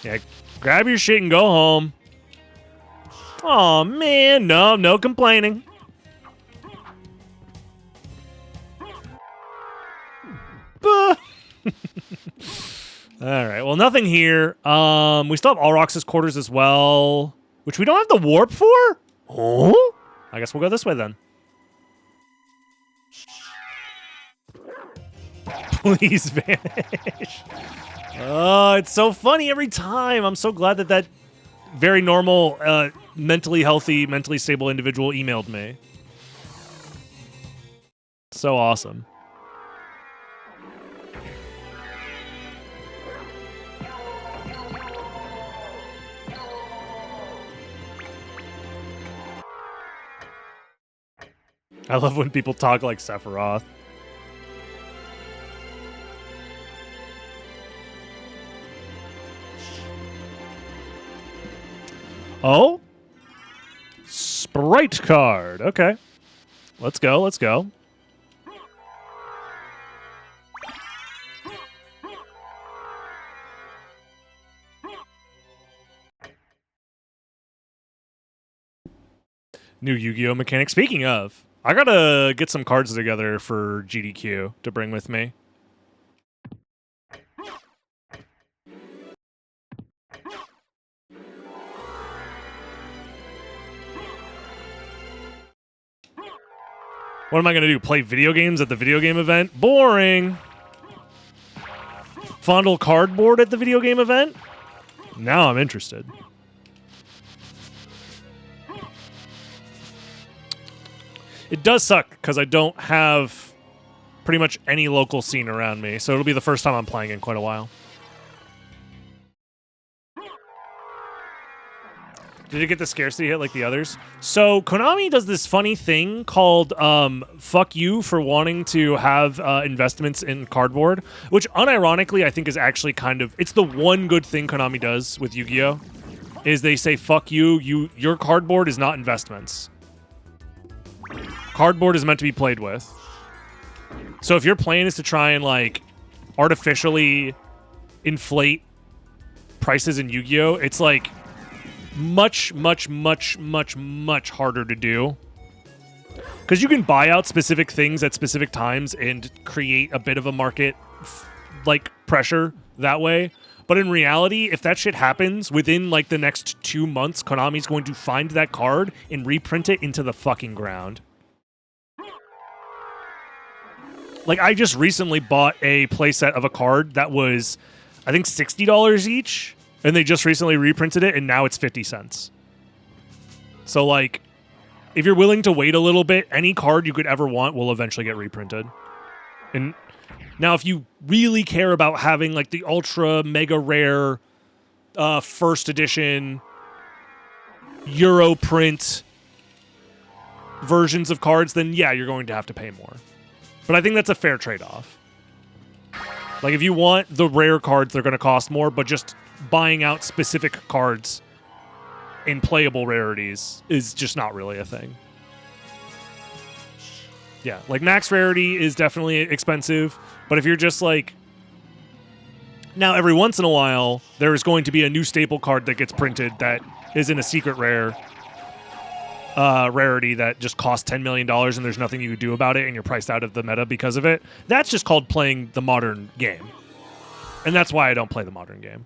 Yeah, grab your shit and go home. Oh man, no complaining. All right, well, nothing here. We still have Alrox's quarters as well, which we don't have the warp for? Oh? I guess we'll go this way then. Please vanish. Oh, it's so funny every time. I'm so glad that very normal, mentally healthy, mentally stable individual emailed me. So awesome. I love when people talk like Sephiroth. Oh? Sprite card. Okay. Let's go, let's go. New Yu-Gi-Oh! Mechanic. Speaking of, I gotta get some cards together for GDQ to bring with me. What am I gonna do? Play video games at the video game event? Boring. Fondle cardboard at the video game event? Now I'm interested. It does suck because I don't have pretty much any local scene around me, so it'll be the first time I'm playing in quite a while. Did it get the scarcity hit like the others? So Konami does this funny thing called fuck you for wanting to have investments in cardboard, which unironically I think is actually kind of, it's the one good thing Konami does with Yu-Gi-Oh! Is they say fuck you, your cardboard is not investments. Cardboard is meant to be played with. So if your plan is to try and like artificially inflate prices in Yu-Gi-Oh, it's like much harder to do. Because you can buy out specific things at specific times and create a bit of a market like pressure that way. But in reality, if that shit happens within like the next 2 months, Konami's going to find that card and reprint it into the fucking ground. Like, I just recently bought a playset of a card that was, I think, $60 each, and they just recently reprinted it, and now it's 50 cents. So, like, if you're willing to wait a little bit, any card you could ever want will eventually get reprinted. And now, if you really care about having, like, the ultra mega rare first edition Euro print versions of cards, then yeah, you're going to have to pay more. But I think that's a fair trade-off. Like, if you want the rare cards, they're going to cost more, but just buying out specific cards in playable rarities is just not really a thing. Yeah, like, max rarity is definitely expensive, but if you're just, like... Now, every once in a while, there is going to be a new staple card that gets printed that is in a secret rare rarity that just costs $10 million and there's nothing you can do about it and you're priced out of the meta because of it. That's just called playing the modern game. And that's why I don't play the modern game.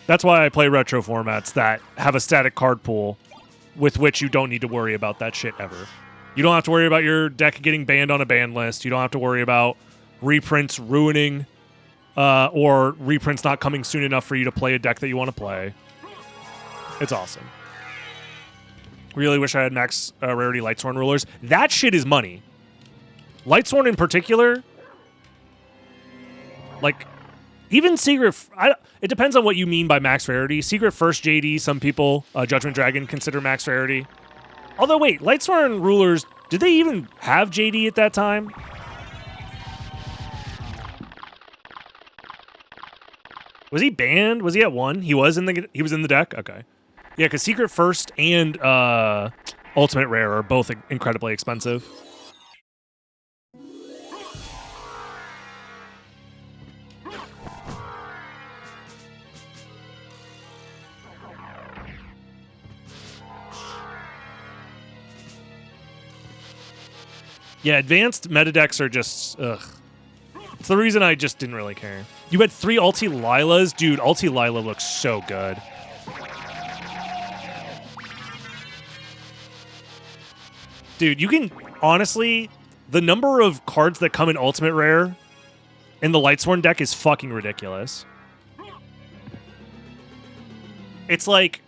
That's why I play retro formats that have a static card pool with which you don't need to worry about that shit ever. You don't have to worry about your deck getting banned on a ban list. You don't have to worry about reprints ruining or reprints not coming soon enough for you to play a deck that you want to play. It's awesome. Really wish I had max rarity Lightsworn rulers. That shit is money. Lightsworn in particular, like, even Secret... it depends on what you mean by max rarity. Secret First JD, some people, Judgment Dragon, consider max rarity. Although, wait, Lightsworn rulers, did they even have JD at that time? Was he banned? Was he at 1? He was in the deck? Okay. Yeah, because Secret First and Ultimate Rare are both incredibly expensive. Yeah, advanced meta decks are just, ugh. It's the reason I just didn't really care. You had 3 Ulti Lilas? Dude, Ulti Lila looks so good. Dude, you can, honestly, the number of cards that come in Ultimate Rare in the Lightsworn deck is fucking ridiculous. It's like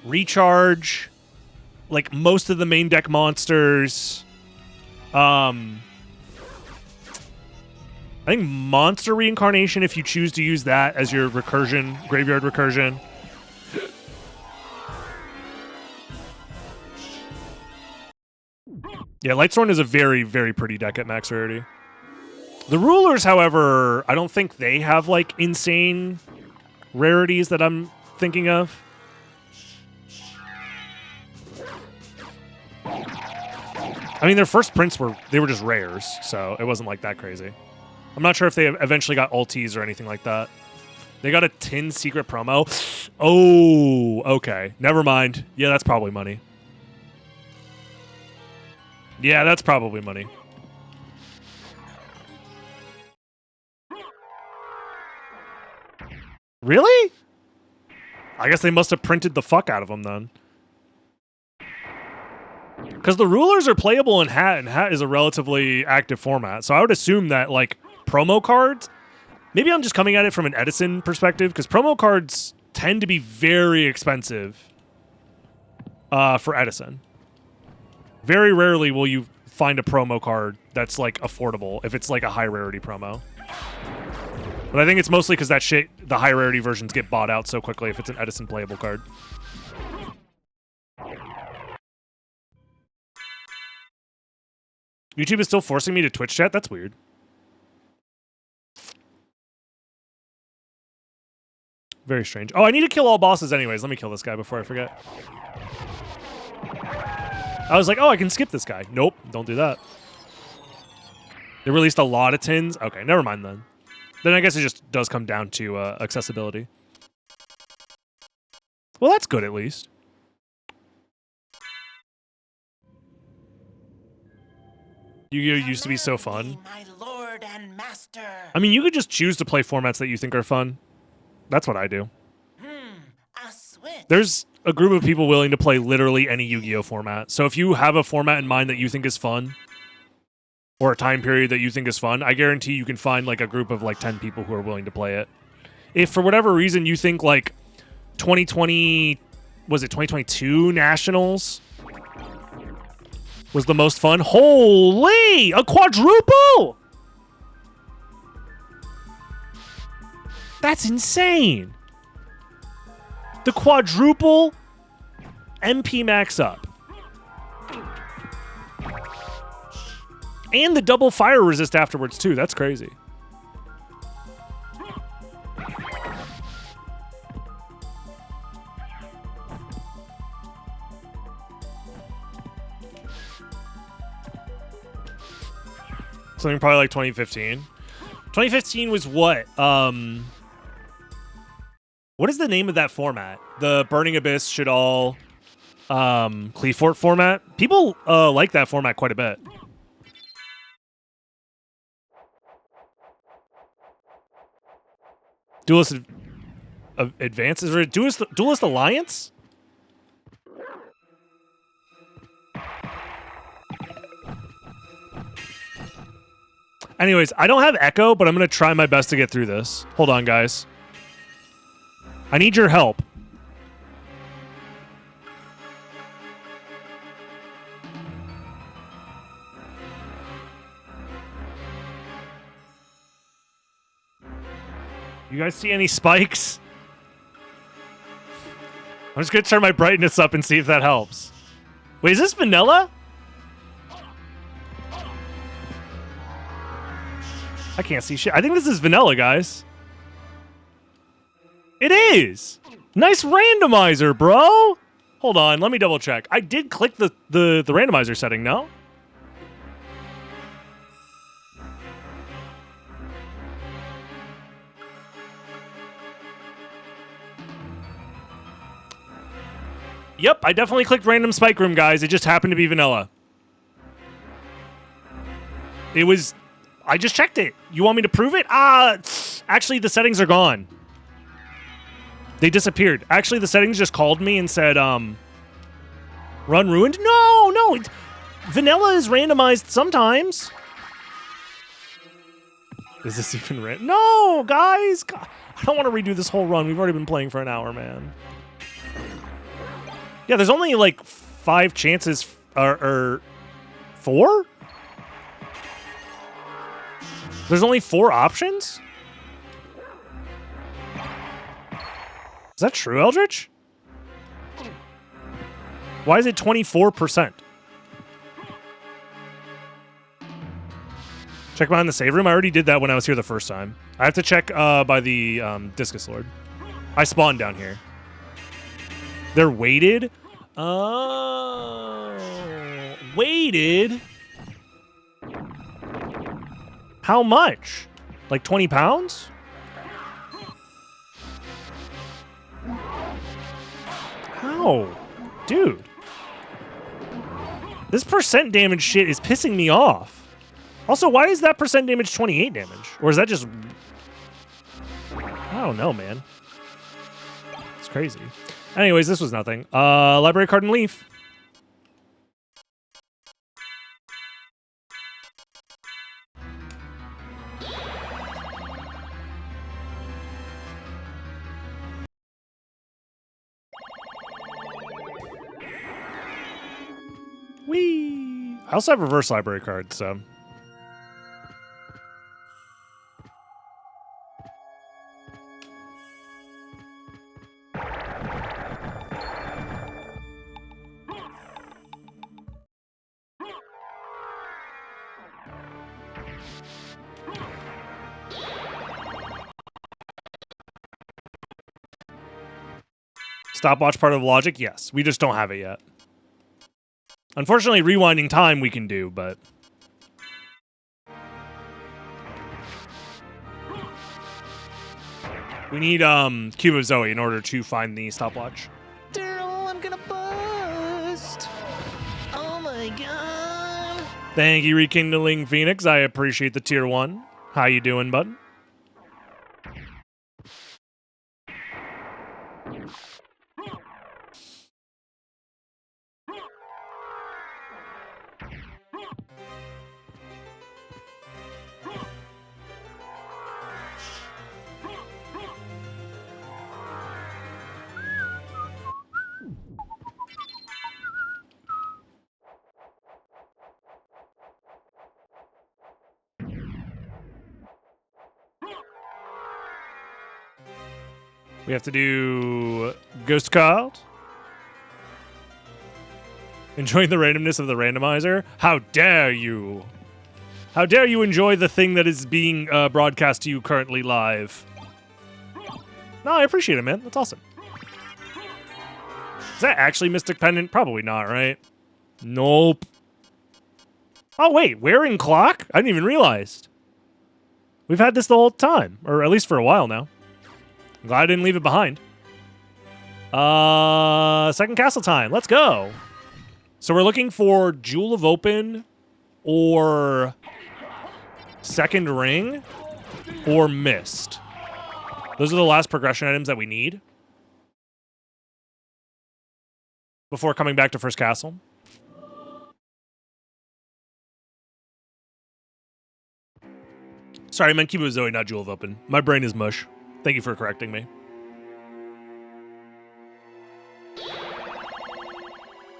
Recharge, like most of the main deck monsters. I think Monster Reincarnation, if you choose to use that as your recursion, graveyard recursion. Yeah, Lightsworn is a very, very pretty deck at max rarity. The Rulers, however, I don't think they have, like, insane rarities that I'm thinking of. I mean, their first prints were just rares, so it wasn't like that crazy. I'm not sure if they eventually got ultis or anything like that. They got a tin secret promo. Oh, okay. Never mind. Yeah, that's probably money. Yeah, that's probably money. Really? I guess they must have printed the fuck out of them then. Because the Rulers are playable in Hat, and Hat is a relatively active format. So I would assume that, like, promo cards... Maybe I'm just coming at it from an Edison perspective, because promo cards tend to be very expensive for Edison. Very rarely will you find a promo card that's, like, affordable if it's, like, a high-rarity promo. But I think it's mostly because that shit, the high-rarity versions get bought out so quickly if it's an Edison playable card. YouTube is still forcing me to Twitch chat? That's weird. Very strange. Oh, I need to kill all bosses anyways. Let me kill this guy before I forget. I was like, oh, I can skip this guy. Nope, don't do that. They released a lot of tins? Okay, never mind then. Then I guess it just does come down to accessibility. Well, that's good at least. Yu-Gi-Oh! Used to be so fun. My lord and master. I mean, you could just choose to play formats that you think are fun. That's what I do. A switch. There's a group of people willing to play literally any Yu-Gi-Oh! Format. So if you have a format in mind that you think is fun, or a time period that you think is fun, I guarantee you can find like a group of like 10 people who are willing to play it. if for whatever reason you think like 2020, was it 2022 Nationals was the most fun? Holy, a quadruple! That's insane. The quadruple MP max up. And the double fire resist afterwards too. That's crazy. Something probably like 2015. 2015 was what? What is the name of that format? The Burning Abyss should all Cleefort format. People like that format quite a bit. Duelist Advances or Duelist Alliance? Anyways, I don't have Echo, but I'm going to try my best to get through this. Hold on, guys. I need your help. You guys see any spikes? I'm just going to turn my brightness up and see if that helps. Wait, is this vanilla? I can't see shit. I think this is vanilla, guys. It is! Nice randomizer, bro! Hold on, let me double check. I did click the randomizer setting, no? Yep, I definitely clicked random spike room, guys. It just happened to be vanilla. It was... I just checked it. You want me to prove it? Actually, the settings are gone. They disappeared. Actually, the settings just called me and said, run ruined? No. Vanilla is randomized sometimes. Is this even random? No, guys. God, I don't want to redo this whole run. We've already been playing for an hour, man. Yeah, there's only like 5 chances, or 4? There's only 4 options? Is that true, Eldritch? Why is it 24%? Check behind the save room. I already did that when I was here the first time. I have to check by the Discus Lord. I spawned down here. They're weighted? Weighted? How much? Like 20 pounds? How? Dude. This percent damage shit is pissing me off. Also, why is that percent damage 28 damage? Or is that just... I don't know, man. It's crazy. Anyways, this was nothing. Library card and leaf. Whee! I also have reverse library cards, so... Stopwatch part of logic? Yes. We just don't have it yet. Unfortunately, rewinding time we can do, but... We need Cube of Zoe in order to find the stopwatch. Daryl, I'm gonna bust. Oh my god. Thank you, Rekindling Phoenix. I appreciate the tier 1. How you doing, bud? We have to do Ghost Card. Enjoying the randomness of the randomizer? How dare you? How dare you enjoy the thing that is being broadcast to you currently live? No, I appreciate it, man. That's awesome. Is that actually Mystic Pendant? Probably not, right? Nope. Oh, wait. Wearing clock? I didn't even realize. We've had this the whole time. Or at least for a while now. I'm glad I didn't leave it behind. Second castle time. Let's go. So we're looking for Jewel of Open or Second Ring or Mist. Those are the last progression items that we need before coming back to First Castle. Sorry, I meant Cube of Zoe, not Jewel of Open. My brain is mush. Thank you for correcting me.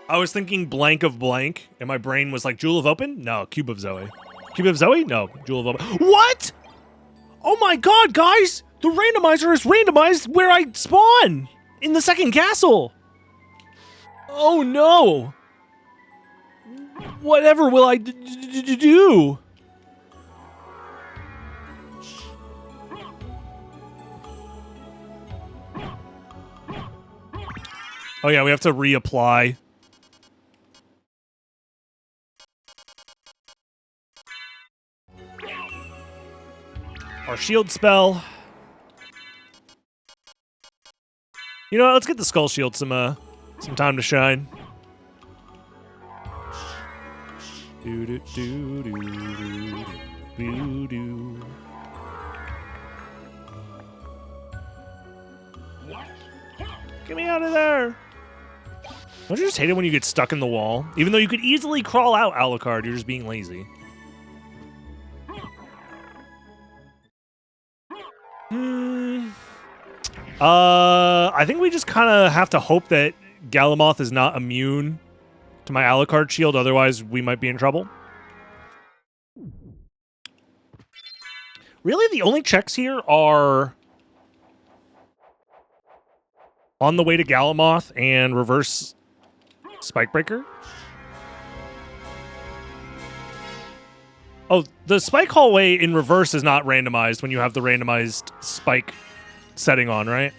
I was thinking blank of blank, and my brain was like, Jewel of Open? No, Cube of Zoe. Cube of Zoe? No, Jewel of Open. What? Oh my god, guys! The randomizer is randomized where I spawn! In the second castle! Oh no! Whatever will I do? Oh yeah, we have to reapply. Our shield spell. You know what, let's get the skull shield some time to shine. Do do do do do do do. Get me out of there! Don't you just hate it when you get stuck in the wall? Even though you could easily crawl out, Alucard, you're just being lazy. I think we just kind of have to hope that Galamoth is not immune to my Alucard shield, otherwise we might be in trouble. Really, the only checks here are on the way to Galamoth and reverse Spikebreaker. Oh, the Spike Hallway in reverse is not randomized when you have the randomized Spike setting on, right?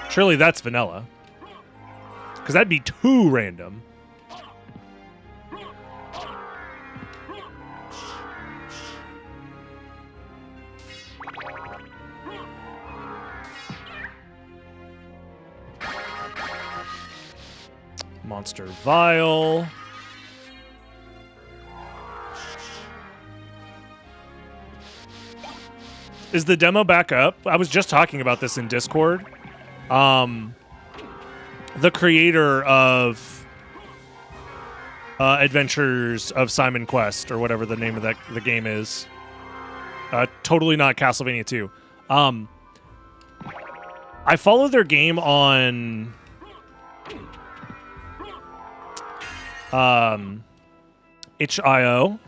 Surely that's vanilla. Because that'd be too random. Monster Vial. Is the demo back up? I was just talking about this in Discord. The creator of Adventures of Simon Quest, or whatever the name of the game is. Totally not Castlevania 2. I follow their game on itch.io,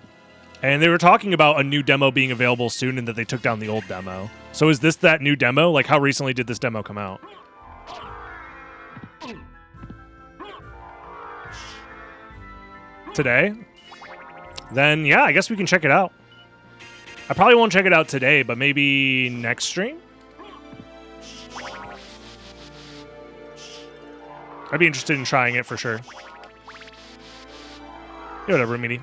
and they were talking about a new demo being available soon and that they took down the old demo. So is this that new demo? Like, how recently did this demo come out? Today? Then, yeah, I guess we can check it out. I probably won't check it out today, but maybe next stream? I'd be interested in trying it for sure. Yeah, whatever, meaty.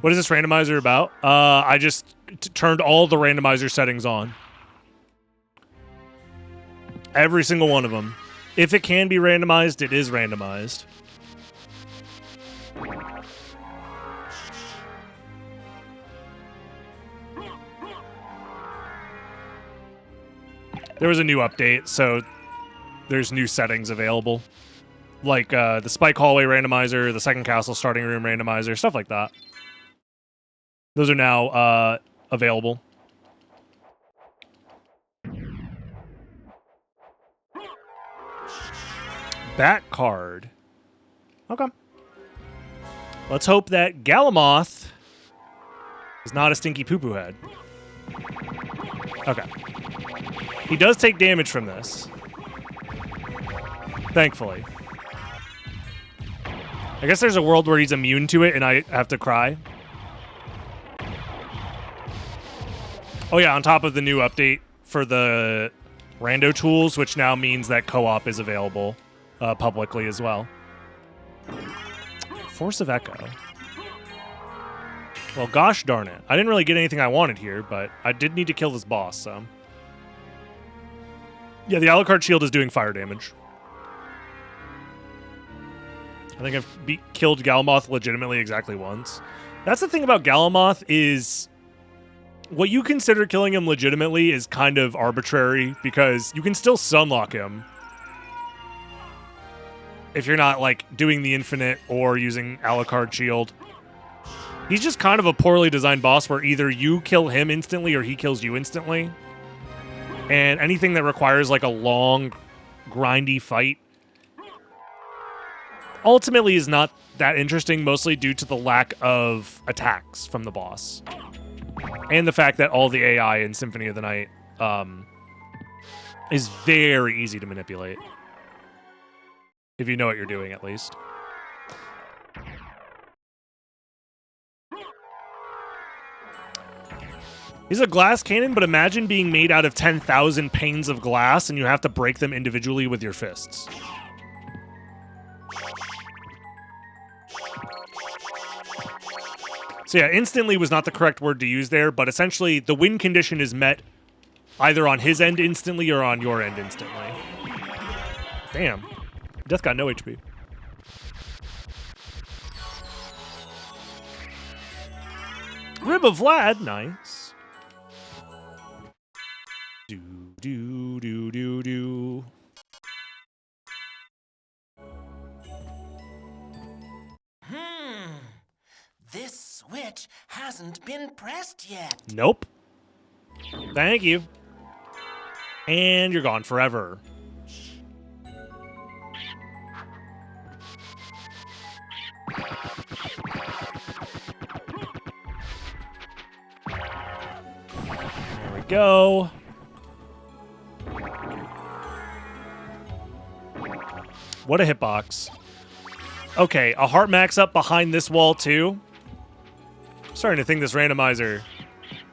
What is this randomizer about? I just turned all the randomizer settings on. Every single one of them. If it can be randomized, it is randomized. There was a new update, so there's new settings available. Like the Spike Hallway randomizer, the second castle starting room randomizer, stuff like that. Those are now available. Bat card. Okay. Let's hope that Galamoth He's not a stinky poo-poo head. Okay. He does take damage from this. Thankfully. I guess there's a world where he's immune to it and I have to cry. Oh yeah, on top of the new update for the rando tools, which now means that co-op is available publicly as well. Force of Echo. Well, gosh darn it. I didn't really get anything I wanted here, but I did need to kill this boss, so. Yeah, the Alucard shield is doing fire damage. I think I've killed Galamoth legitimately exactly once. That's the thing about Galamoth is what you consider killing him legitimately is kind of arbitrary because you can still sunlock him if you're not like doing the infinite or using Alucard shield. He's just kind of a poorly designed boss where either you kill him instantly or he kills you instantly. And anything that requires like a long, grindy fight ultimately is not that interesting, mostly due to the lack of attacks from the boss. And the fact that all the AI in Symphony of the Night is very easy to manipulate. If you know what you're doing, at least. He's a glass cannon, but imagine being made out of 10,000 panes of glass and you have to break them individually with your fists. So yeah, instantly was not the correct word to use there, but essentially the win condition is met either on his end instantly or on your end instantly. Damn. Death got no HP. Rib of Vlad, nice. Do, do, do, do, do. This switch hasn't been pressed yet. Nope. Thank you. And you're gone forever. There we go. What a hitbox. Okay, a heart max up behind this wall too. I'm starting to think this randomizer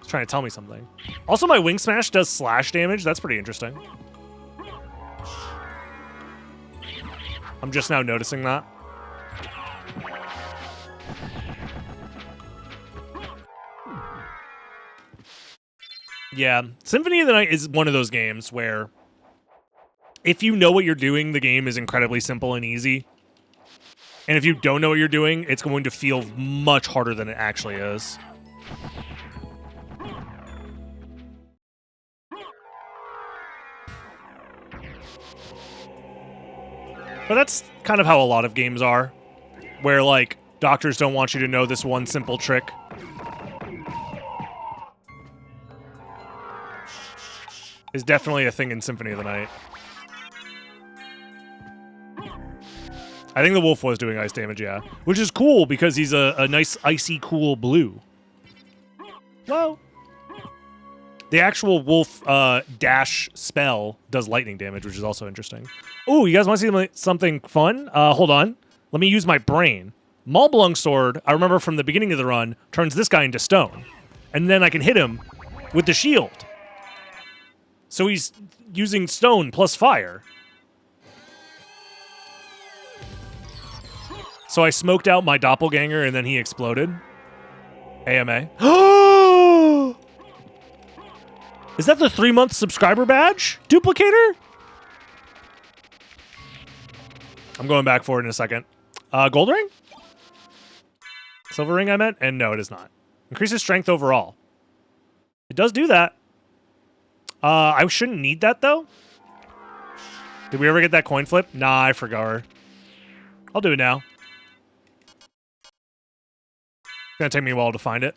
is trying to tell me something. Also, my wing smash does slash damage. That's pretty interesting. I'm just now noticing that. Yeah, Symphony of the Night is one of those games where if you know what you're doing, the game is incredibly simple and easy. And if you don't know what you're doing, it's going to feel much harder than it actually is. But that's kind of how a lot of games are, where, like, doctors don't want you to know this one simple trick. Is definitely a thing in Symphony of the Night. I think the wolf was doing ice damage, yeah. Which is cool, because he's a nice, icy, cool blue. Whoa. The actual wolf dash spell does lightning damage, which is also interesting. Ooh, you guys want to see something fun? Hold on. Let me use my brain. Maulblung Sword, I remember from the beginning of the run, turns this guy into stone. And then I can hit him with the shield. So he's using stone plus fire. So I smoked out my doppelganger and then he exploded. AMA. Is that the 3-month subscriber badge? Duplicator? I'm going back for it in a second. Gold ring? Silver ring I meant? And no, it is not. Increases strength overall. It does do that. I shouldn't need that though. Did we ever get that coin flip? Nah, I forgot her. I'll do it now. It's gonna take me a while to find it.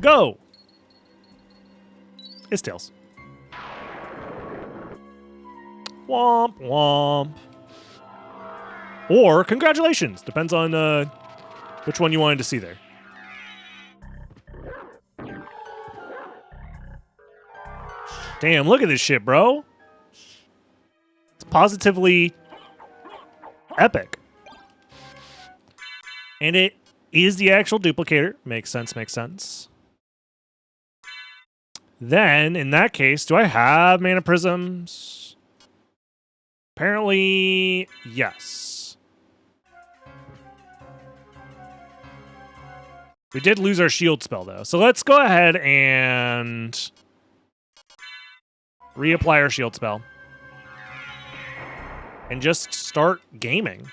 Go! It's Tails. Womp womp. Or congratulations. Depends on Which one you wanted to see there? Damn, look at this shit, bro. It's positively epic. And it is the actual duplicator. Makes sense, makes sense. Then, in that case, do I have mana prisms? Apparently, yes. We did lose our shield spell, though. So let's go ahead and reapply our shield spell. And just start gaming.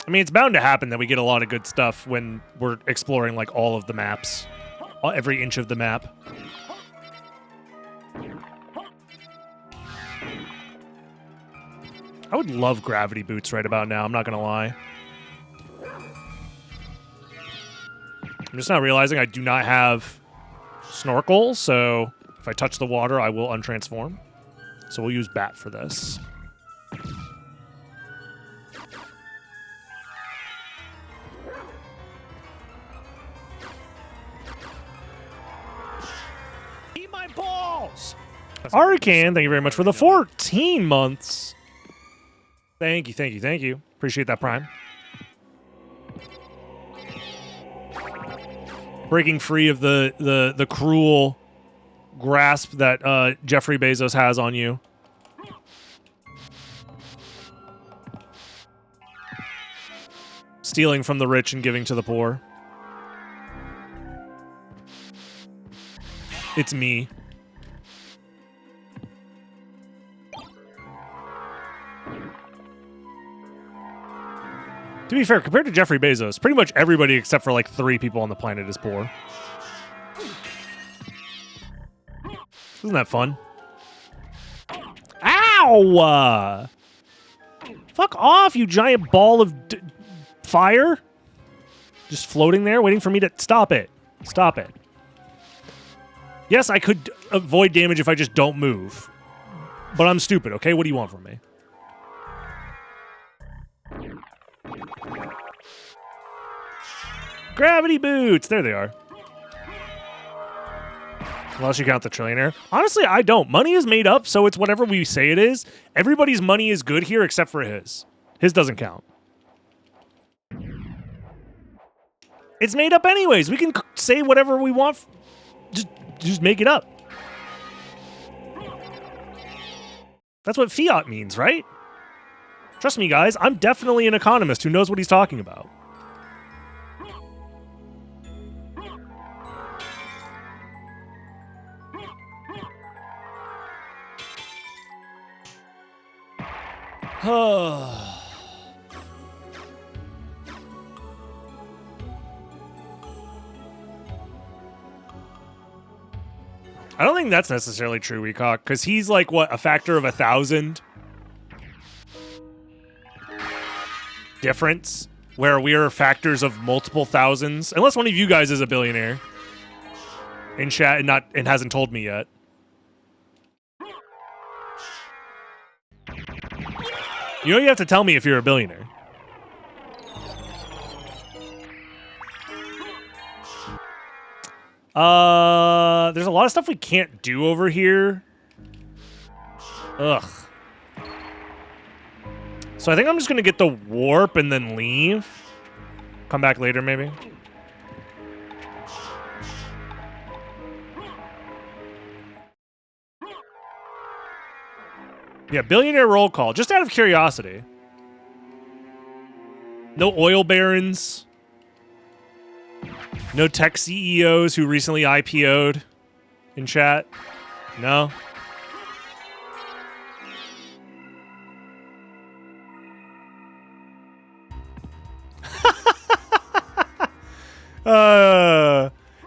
I mean, it's bound to happen that we get a lot of good stuff when we're exploring, like, all of the maps. Every inch of the map. I would love gravity boots right about now, I'm not gonna lie. I'm just not realizing I do not have snorkel, so if I touch the water, I will untransform. So we'll use bat for this. Eat my balls! Arcane, thank you very much for the 14 months. Thank you, thank you, thank you. Appreciate that, Prime. Breaking free of the cruel grasp that Jeffrey Bezos has on you. Stealing from the rich and giving to the poor. It's me. To be fair, compared to Jeffrey Bezos, pretty much everybody except for like 3 people on the planet is poor. Isn't that fun? Ow! Fuck off, you giant ball of fire! Just floating there, waiting for me to... Stop it. Stop it. Yes, I could avoid damage if I just don't move. But I'm stupid, okay? What do you want from me? Gravity boots! There they are. Unless you count the trillionaire. Honestly, I don't. Money is made up, so it's whatever we say it is. Everybody's money is good here except for his. His doesn't count. It's made up anyways. We can say whatever we want. Just make it up. That's what fiat means, right? Trust me, guys. I'm definitely an economist who knows what he's talking about. I don't think that's necessarily true, Weecock, because he's like, what, a factor of 1,000 difference, where we're factors of multiple thousands. Unless one of you guys is a billionaire in chat and hasn't told me yet. You know you have to tell me if you're a billionaire. There's a lot of stuff we can't do over here. Ugh. So I think I'm just gonna get the warp and then leave. Come back later, maybe. Yeah, billionaire roll call, just out of curiosity. No oil barons. No tech CEOs who recently IPO'd in chat. No.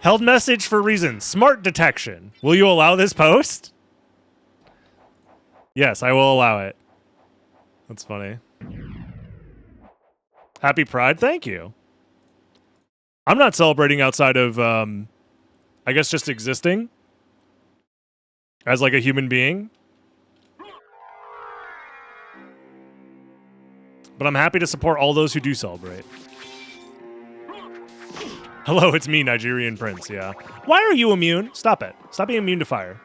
Held message for reason. Smart detection. Will you allow this post? Yes, I will allow it. That's funny. Happy Pride. Thank you. I'm not celebrating outside of, I guess, just existing as like a human being. but I'm happy to support all those who do celebrate. Hello, it's me, Nigerian Prince, yeah. Why are you immune? Stop it. Stop being immune to fire.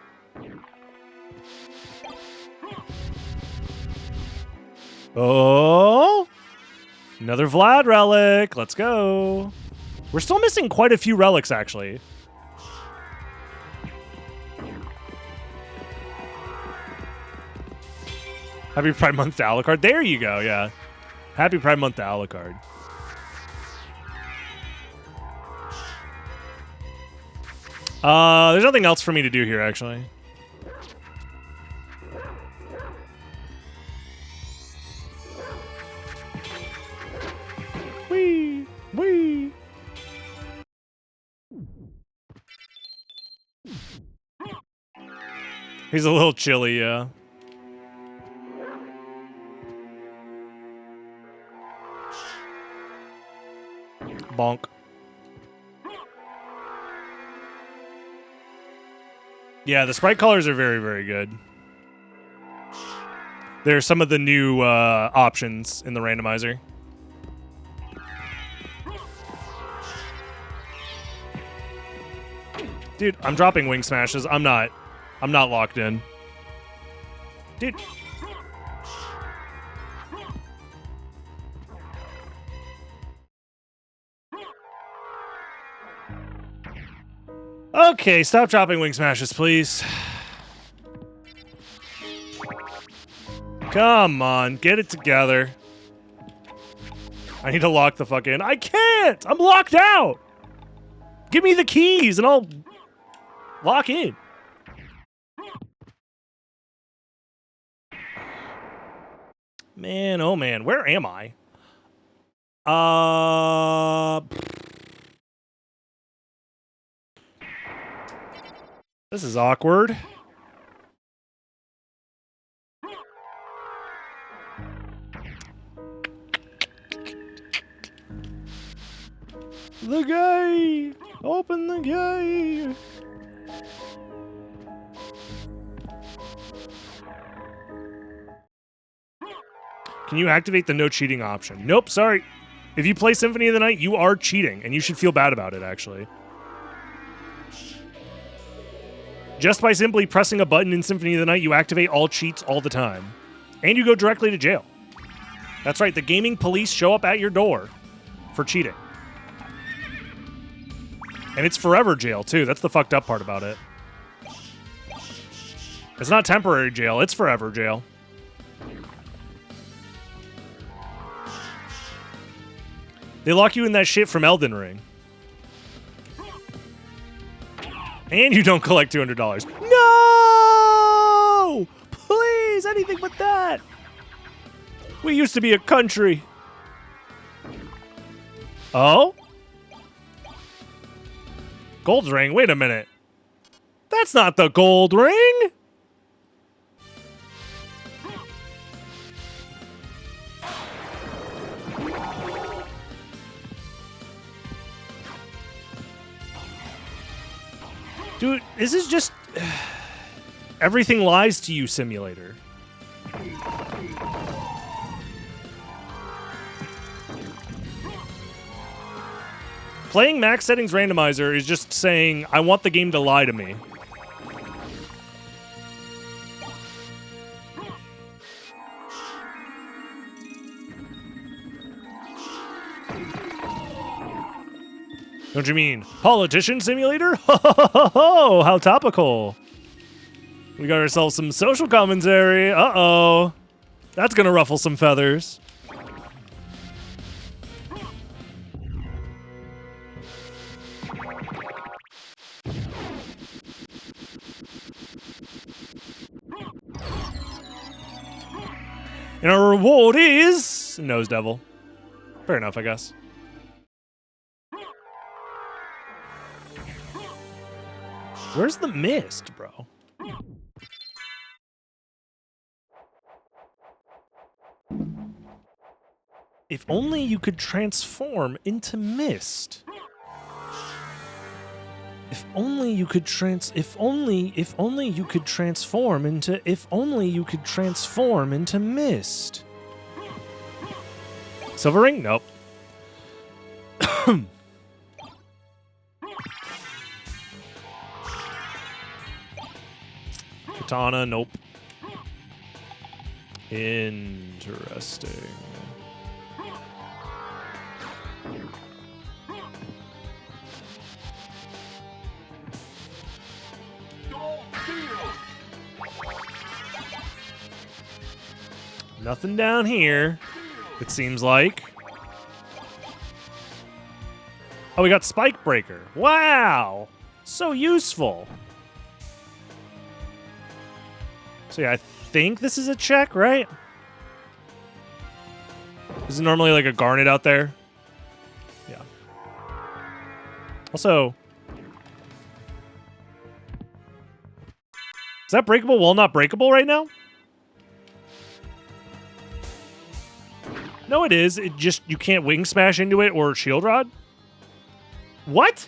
Oh! Another Vlad relic. Let's go. We're still missing quite a few relics, actually. Happy Pride Month to Alucard. There you go, yeah. Happy Pride Month to Alucard. There's nothing else for me to do here, actually. Wee! Wee! He's a little chilly, yeah. Bonk. Yeah, the sprite colors are very, very good. There's some of the new options in the randomizer. Dude, I'm dropping wing smashes. I'm not locked in. Dude. Okay, stop dropping wing smashes, please. Come on, get it together. I need to lock the fuck in. I can't! I'm locked out! Give me the keys and I'll lock in. Man, oh man, where am I? This is awkward. The gate! Open the gate! Can you activate the no cheating option? Nope, sorry. If you play Symphony of the Night, you are cheating, and you should feel bad about it, actually. Just by simply pressing a button in Symphony of the Night, you activate all cheats all the time. And you go directly to jail. That's right, the gaming police show up at your door for cheating. And it's forever jail, too. That's the fucked up part about it. It's not temporary jail, it's forever jail. They lock you in that shit from Elden Ring. And you don't collect $200. No! Please, anything but that. We used to be a country. Oh? Gold ring? Wait a minute. That's not the gold ring. Dude, this is just... Everything lies to you, simulator. Playing max settings randomizer is just saying, I want the game to lie to me. Don't you mean politician simulator? Ho, how topical. We got ourselves some social commentary. Uh-oh. That's gonna ruffle some feathers. And our reward is... Nose Devil. Fair enough, I guess. Where's the mist, bro? If only you could transform into mist. If only you could if only you could transform into mist. Silver ring? Nope. Katana? Nope. Interesting. Nothing down here, it seems like. Oh, we got Spike Breaker. Wow! So useful. So yeah, I think this is a check, right? Is it normally like a garnet out there? Yeah. Also, is that breakable wall not breakable right now? No, it is. It just, you can't wing smash into it or shield rod. What?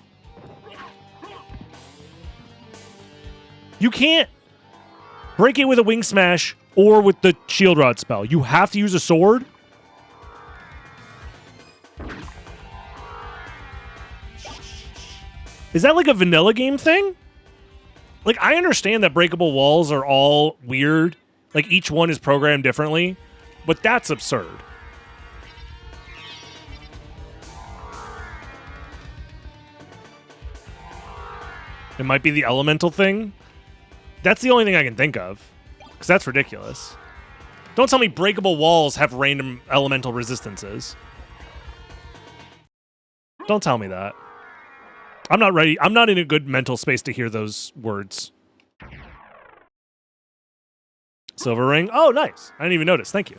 You can't break it with a wing smash or with the shield rod spell. You have to use a sword? Is that like a vanilla game thing? Like, I understand that breakable walls are all weird. Like, each one is programmed differently. But that's absurd. It might be the elemental thing. That's the only thing I can think of. Because that's ridiculous. Don't tell me breakable walls have random elemental resistances. Don't tell me that. I'm not ready. I'm not in a good mental space to hear those words. Silver ring. Oh, nice. I didn't even notice. Thank you.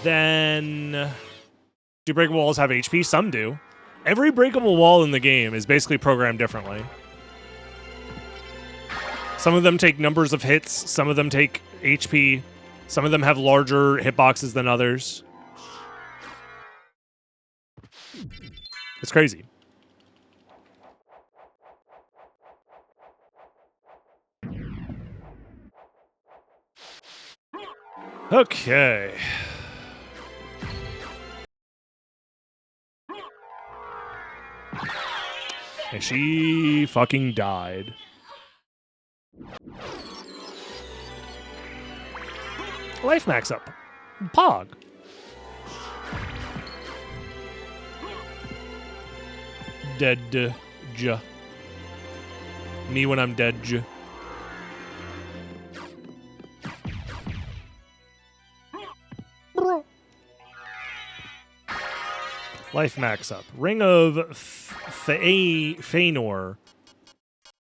Then, do breakable walls have HP? Some do. Every breakable wall in the game is basically programmed differently. Some of them take numbers of hits. Some of them take HP. Some of them have larger hitboxes than others. It's crazy. Okay. And she fucking died. Life max up. Pog. Dead. Ja. Me when I'm dead. Ja. Life max up. Ring of Fëanor.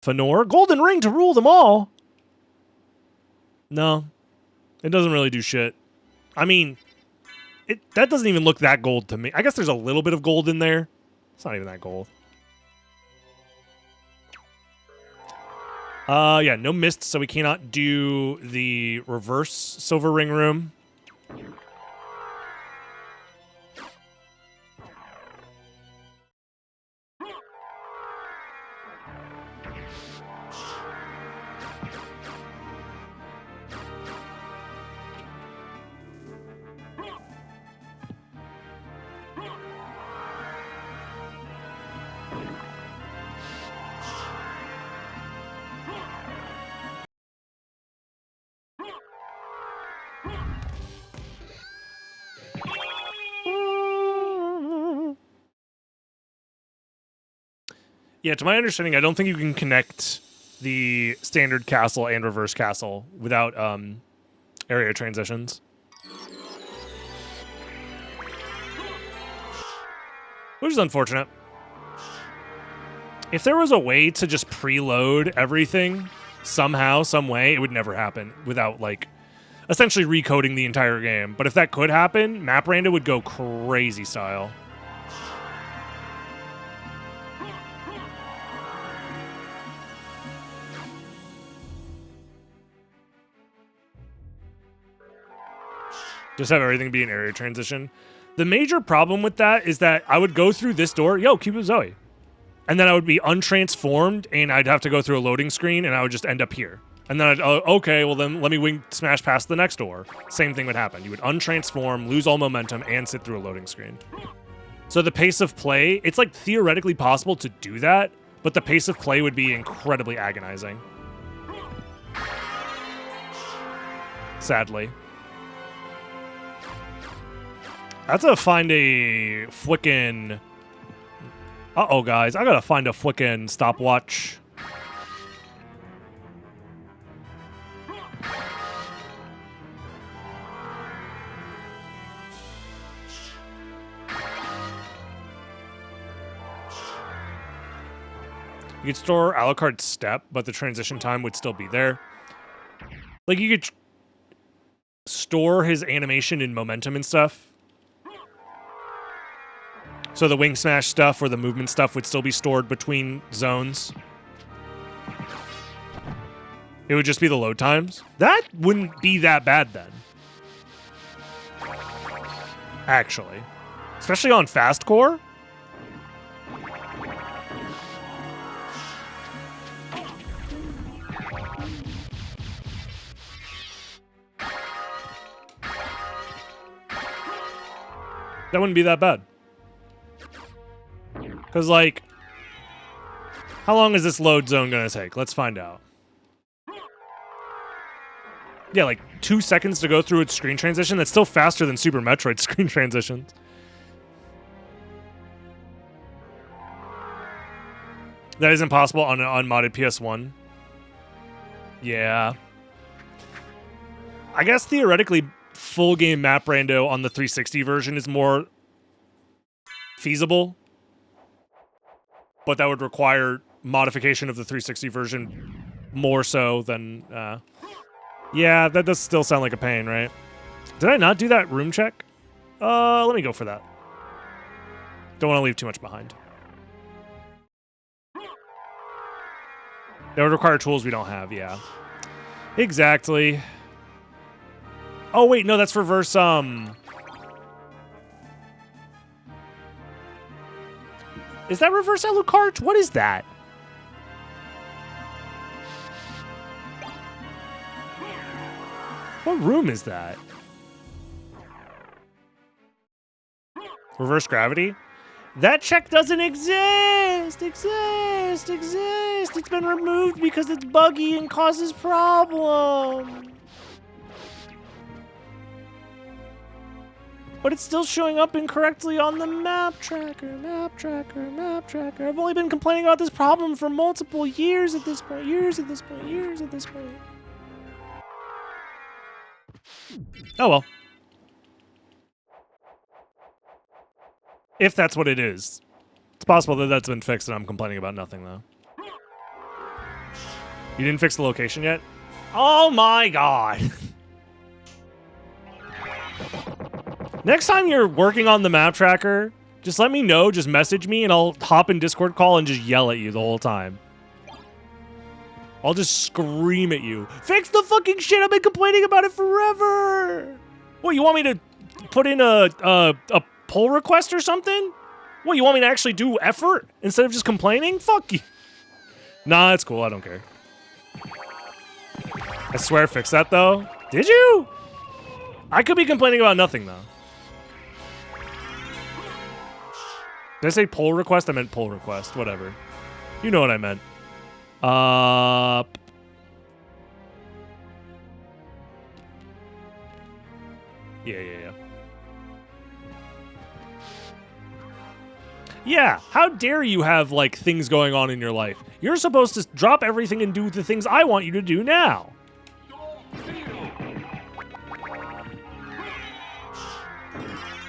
Fëanor? Golden ring to rule them all? No. It doesn't really do shit. I mean, that doesn't even look that gold to me. I guess there's a little bit of gold in there. It's not even that gold. Yeah, no mist, so we cannot do the reverse silver ring room. Yeah, to my understanding, I don't think you can connect the standard castle and reverse castle without area transitions. Which is unfortunate. If there was a way to just preload everything somehow, some way, it would never happen without, like, essentially recoding the entire game. But if that could happen, Map Randa would go crazy style. Just have everything be an area transition. The major problem with that is that I would go through this door. Yo, Cube of Zoe. and then I would be untransformed, and I'd have to go through a loading screen, and I would just end up here. And then I'd, oh, okay, well then let me wing smash past the next door. Same thing would happen. You would untransform, lose all momentum, and sit through a loading screen. So the pace of play, it's like theoretically possible to do that, but the pace of play would be incredibly agonizing. Sadly. I have to find a flickin'... Uh-oh, guys. I gotta find a flickin' stopwatch. You could store Alucard's step, but the transition time would still be there. Like, you could store his animation and momentum and stuff. So the wing smash stuff or the movement stuff would still be stored between zones. It would just be the load times. That wouldn't be that bad then. Actually. Especially on fast core. That wouldn't be that bad. Because, like, how long is this load zone going to take? Let's find out. Yeah, like 2 seconds to go through its screen transition. That's still faster than Super Metroid's screen transitions. That isn't possible on an unmodded PS1. Yeah. I guess theoretically, full game map rando on the 360 version is more feasible. But that would require modification of the 360 version more so than... yeah, that does still sound like a pain, right? Did I not do that room check? Let me go for that. Don't want to leave too much behind. That would require tools we don't have, yeah. Exactly. Oh, wait, no, that's reverse, Is that reverse Alucard? What is that? What room is that? Reverse gravity? That check doesn't exist! Exist! It's been removed because it's buggy and causes problems. But it's still showing up incorrectly on the map tracker. I've only been complaining about this problem for multiple years at this point. Oh well. If that's what it is. It's possible that that's been fixed and I'm complaining about nothing, though. You didn't fix the location yet? Oh my god! Next time you're working on the map tracker, just let me know, just message me, and I'll hop in Discord call and just yell at you the whole time. I'll just scream at you. Fix the fucking shit! I've been complaining about it forever! What, you want me to put in a pull request or something? What, you want me to actually do effort instead of just complaining? Fuck you. Nah, it's cool. I don't care. I swear I fixed that, though. Did you? I could be complaining about nothing, though. Did I say pull request? I meant pull request. Whatever. You know what I meant. Yeah. Yeah, how dare you have, like, things going on in your life? You're supposed to drop everything and do the things I want you to do now.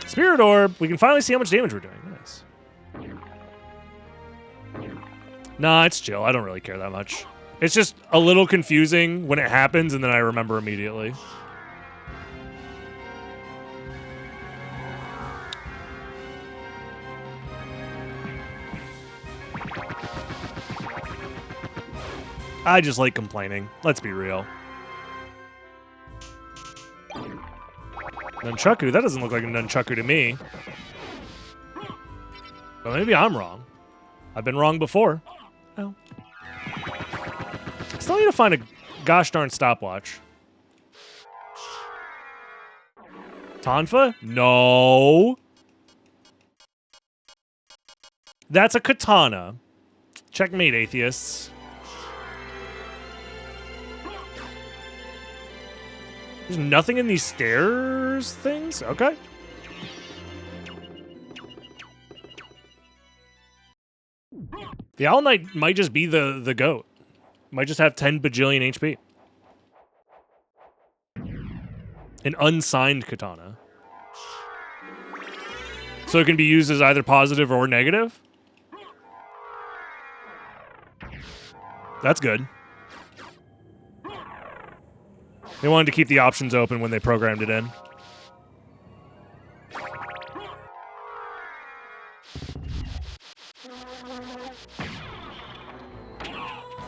Spirit Orb. We can finally see how much damage we're doing. Nice. Nah, it's chill. I don't really care that much. It's just a little confusing when it happens, and then I remember immediately. I just like complaining. Let's be real. Nunchaku? That doesn't look like a nunchaku to me. But maybe I'm wrong. I've been wrong before. Oh. Still need to find a gosh darn stopwatch. Tonfa? No. That's a katana. Checkmate, atheists. There's nothing in these stairs things? Okay. The Owl Knight might just be the goat. Might just have 10 bajillion HP. An unsigned katana. So it can be used as either positive or negative? That's good. They wanted to keep the options open when they programmed it in.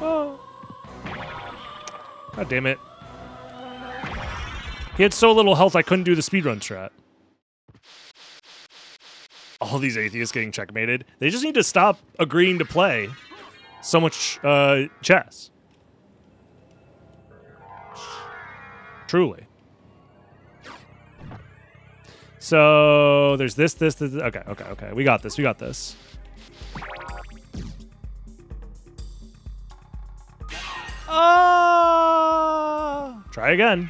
Oh. God damn it. He had so little health I couldn't do the speedrun strat. All these atheists getting checkmated. They just need to stop agreeing to play so much chess. Truly. So there's this. Okay. We got this. Try again.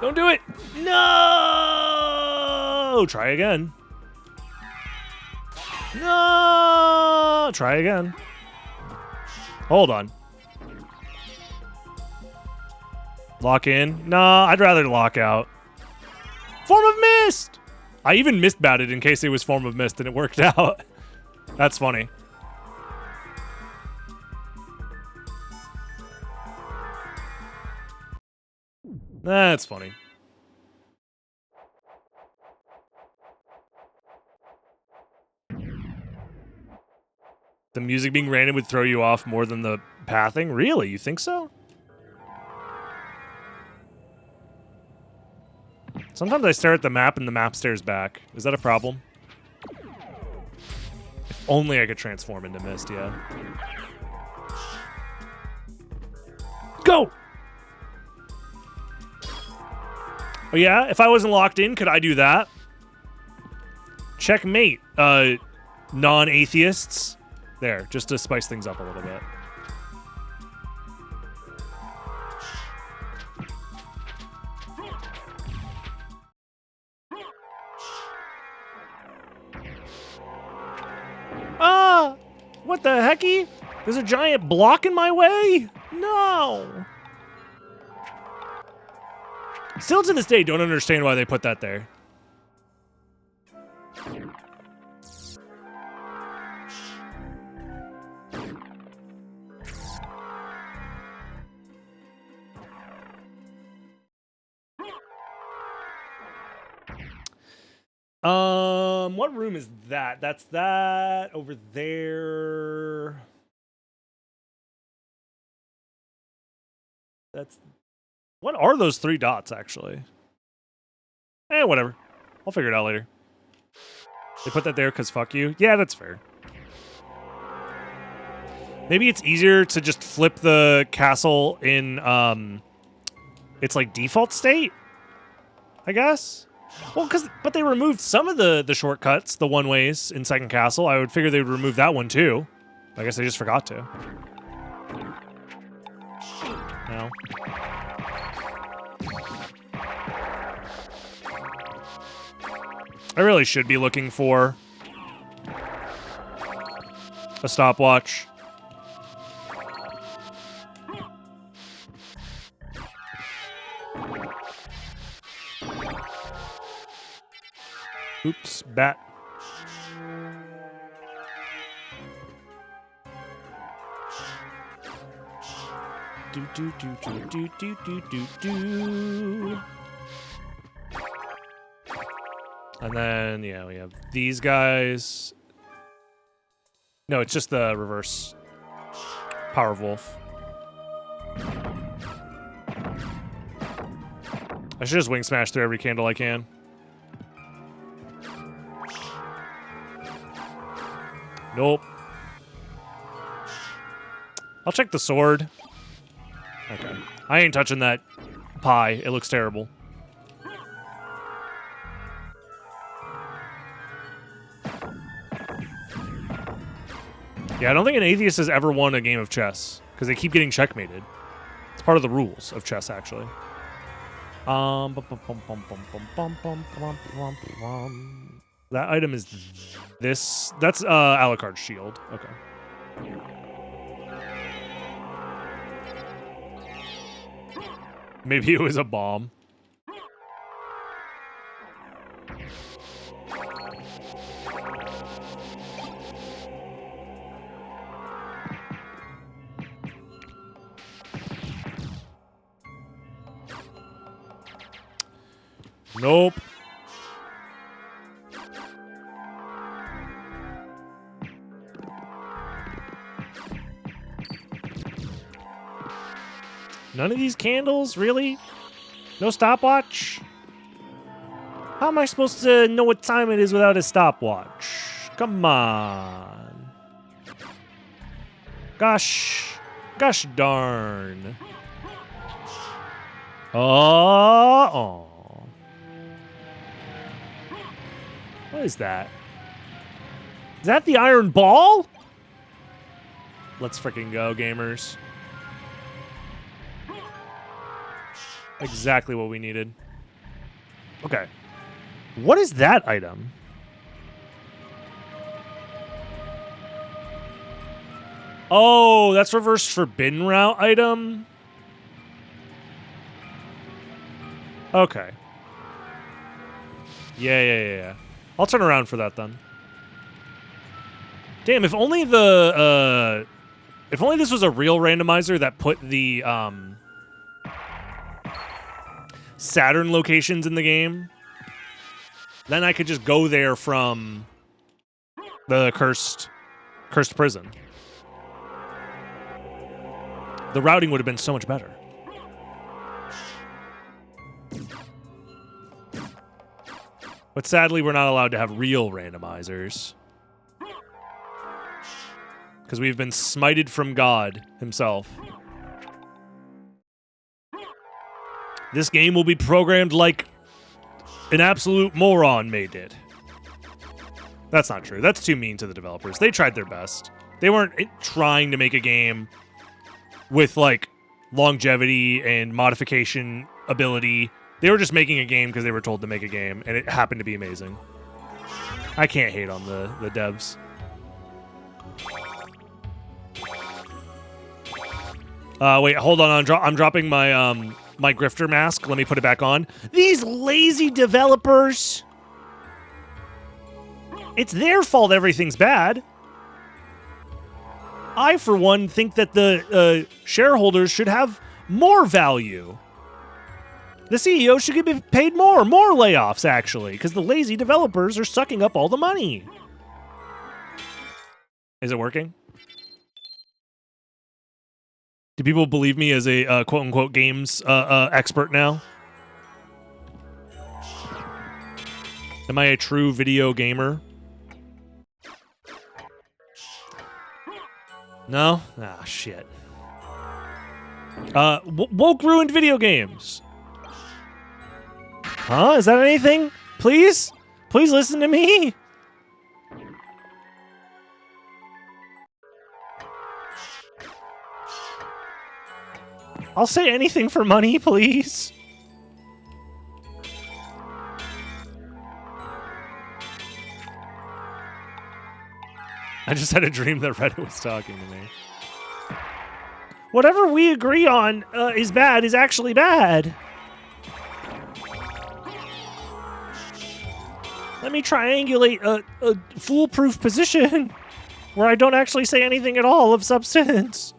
Don't do it. No. Try again. No. Try again. Hold on. Lock in? Nah, I'd rather lock out. Form of Mist! I even mist-batted in case it was Form of Mist and it worked out. That's funny. That's funny. The music being random would throw you off more than the pathing? Really? You think so? Sometimes I stare at the map and the map stares back. Is that a problem? If only I could transform into mist, yeah. Go! Oh yeah? If I wasn't locked in, could I do that? Checkmate, non-atheists. There, just to spice things up a little bit. Ah! What the hecky? There's a giant block in my way? No! Still to this day, don't understand why they put that there. What room is that? That's that over there. That's... What are those 3 dots, actually? Whatever. I'll figure it out later. They put that there because fuck you? Yeah, that's fair. Maybe it's easier to just flip the castle in, its, like, default state? I guess? Well, but they removed some of the shortcuts, the one-ways in Second Castle. I would figure they would remove that one, too. I guess they just forgot to. No. I really should be looking for a stopwatch. Oops, bat. Do do do do do do do do do. And then, yeah, we have these guys. No, it's just the reverse Power Wolf. I should just wing smash through every candle I can. Nope. I'll check the sword. Okay. I ain't touching that pie. It looks terrible. Yeah, I don't think an atheist has ever won a game of chess because they keep getting checkmated. It's part of the rules of chess, actually. That item is this. That's Alucard's shield. Okay. Maybe it was a bomb. Nope. None of these candles? Really? No stopwatch? How am I supposed to know what time it is without a stopwatch? Come on. Gosh. Gosh darn. Oh. What is that? Is that the iron ball? Let's freaking go, gamers. Exactly what we needed. Okay. What is that item? Oh, that's reverse forbidden route item? Okay. Yeah. I'll turn around for that then. Damn, if only the if only this was a real randomizer that put the Saturn locations in the game, then I could just go there from the cursed prison. The routing would have been so much better. But sadly, we're not allowed to have real randomizers. Because we've been smited from God himself. This game will be programmed like an absolute moron made it. That's not true. That's too mean to the developers. They tried their best. They weren't trying to make a game with, like, longevity and modification ability. They were just making a game because they were told to make a game, and it happened to be amazing. I can't hate on the devs. Wait, hold on. I'm dropping my my grifter mask. Let me put it back on. These lazy developers. It's their fault everything's bad. I, for one, think that the shareholders should have more value. The CEO should be paid more layoffs, actually, because the lazy developers are sucking up all the money. Is it working? Do people believe me as a quote-unquote games expert now? Am I a true video gamer? No? Ah, shit. Woke ruined video games. Huh? Is that anything? Please? Please listen to me? I'll say anything for money, please. I just had a dream that Reddit was talking to me. Whatever we agree on is bad is actually bad. Let me triangulate a foolproof position where I don't actually say anything at all of substance.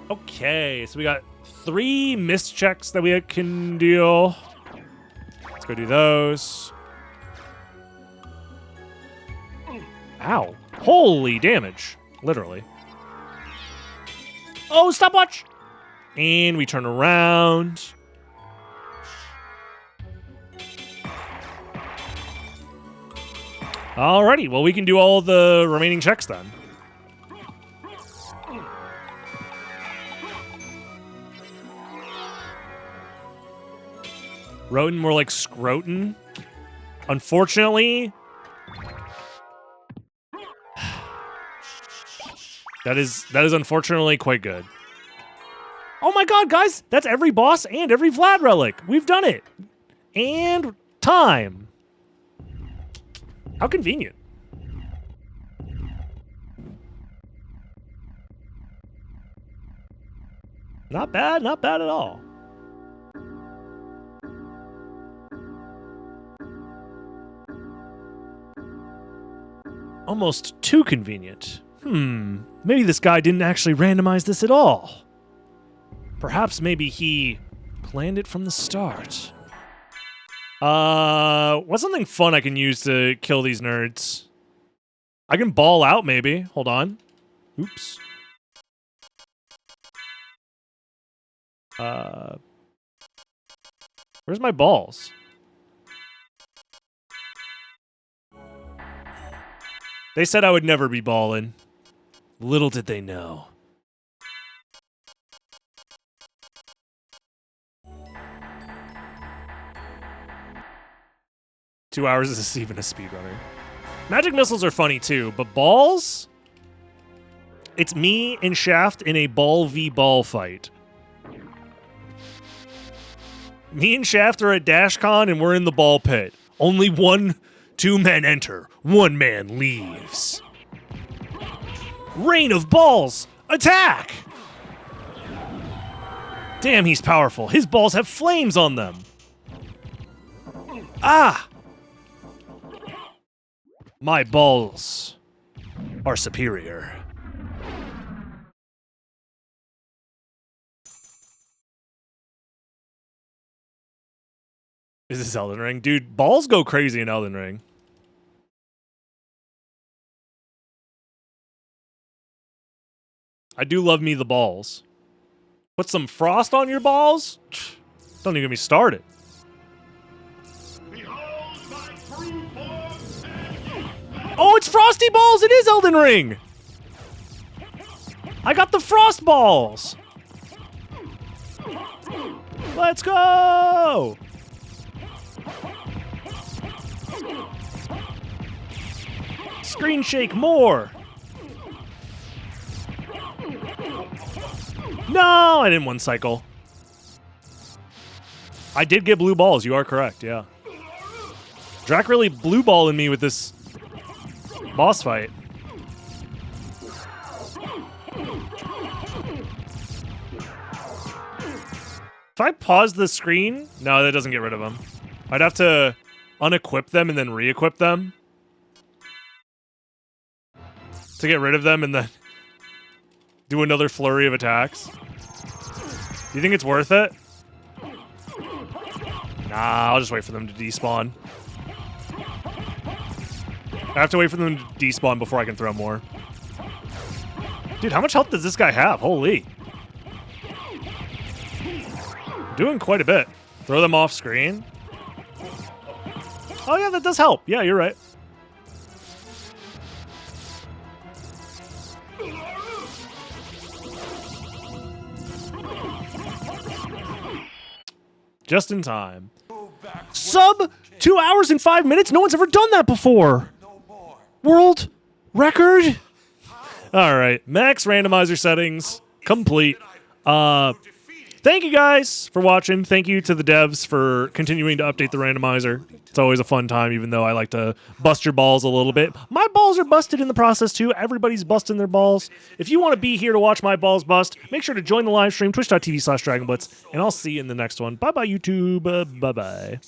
Okay, so we got 3 mischecks that we can deal. Let's go do those. Ow. Holy damage. Literally. Oh, stopwatch! And we turn around. Alrighty, well, we can do all the remaining checks then. Roten, more like Scroten. Unfortunately, that is unfortunately quite good. Oh my god, guys! That's every boss and every Vlad relic! We've done it! And time! How convenient. Not bad at all. Almost too convenient. Maybe this guy didn't actually randomize this at all. Perhaps maybe he planned it from the start. What's something fun I can use to kill these nerds? I can ball out, maybe. Hold on. Oops. Where's my balls? They said I would never be balling. Little did they know. Two hours is even a speedrunner. Magic missiles are funny too, but balls? It's me and Shaft in a ball v ball fight. Me and Shaft are at DashCon and we're in the ball pit. Only two men enter, one man leaves. Rain of balls! Attack! Damn, he's powerful. His balls have flames on them. Ah! My balls are superior. Is this Elden Ring? Dude, balls go crazy in Elden Ring. I do love me the balls. Put some frost on your balls? Don't even get me started. Oh, it's Frosty Balls! It is Elden Ring! I got the frost balls! Let's go! Screen shake more! No, I didn't one cycle. I did get blue balls, you are correct, yeah. Drac really blue balling me with this boss fight. If I pause the screen, no, that doesn't get rid of them. I'd have to unequip them and then re-equip them to get rid of them and then do another flurry of attacks. Do you think it's worth it? Nah, I'll just wait for them to despawn. I have to wait for them to despawn before I can throw more. Dude, how much health does this guy have? Holy. Doing quite a bit. Throw them off screen. Oh yeah, that does help. Yeah, you're right. Just in time. Sub 2 hours and 5 minutes? No one's ever done that before. World record? All right, max randomizer settings complete. Thank you guys for watching. Thank you to the devs for continuing to update the randomizer. It's always a fun time, even though I like to bust your balls a little bit. My balls are busted in the process too. Everybody's busting their balls. If you want to be here to watch my balls bust, make sure to join the live stream, twitch.tv/DragonBlitz, and I'll see you in the next one. Bye-bye, YouTube. Bye-bye.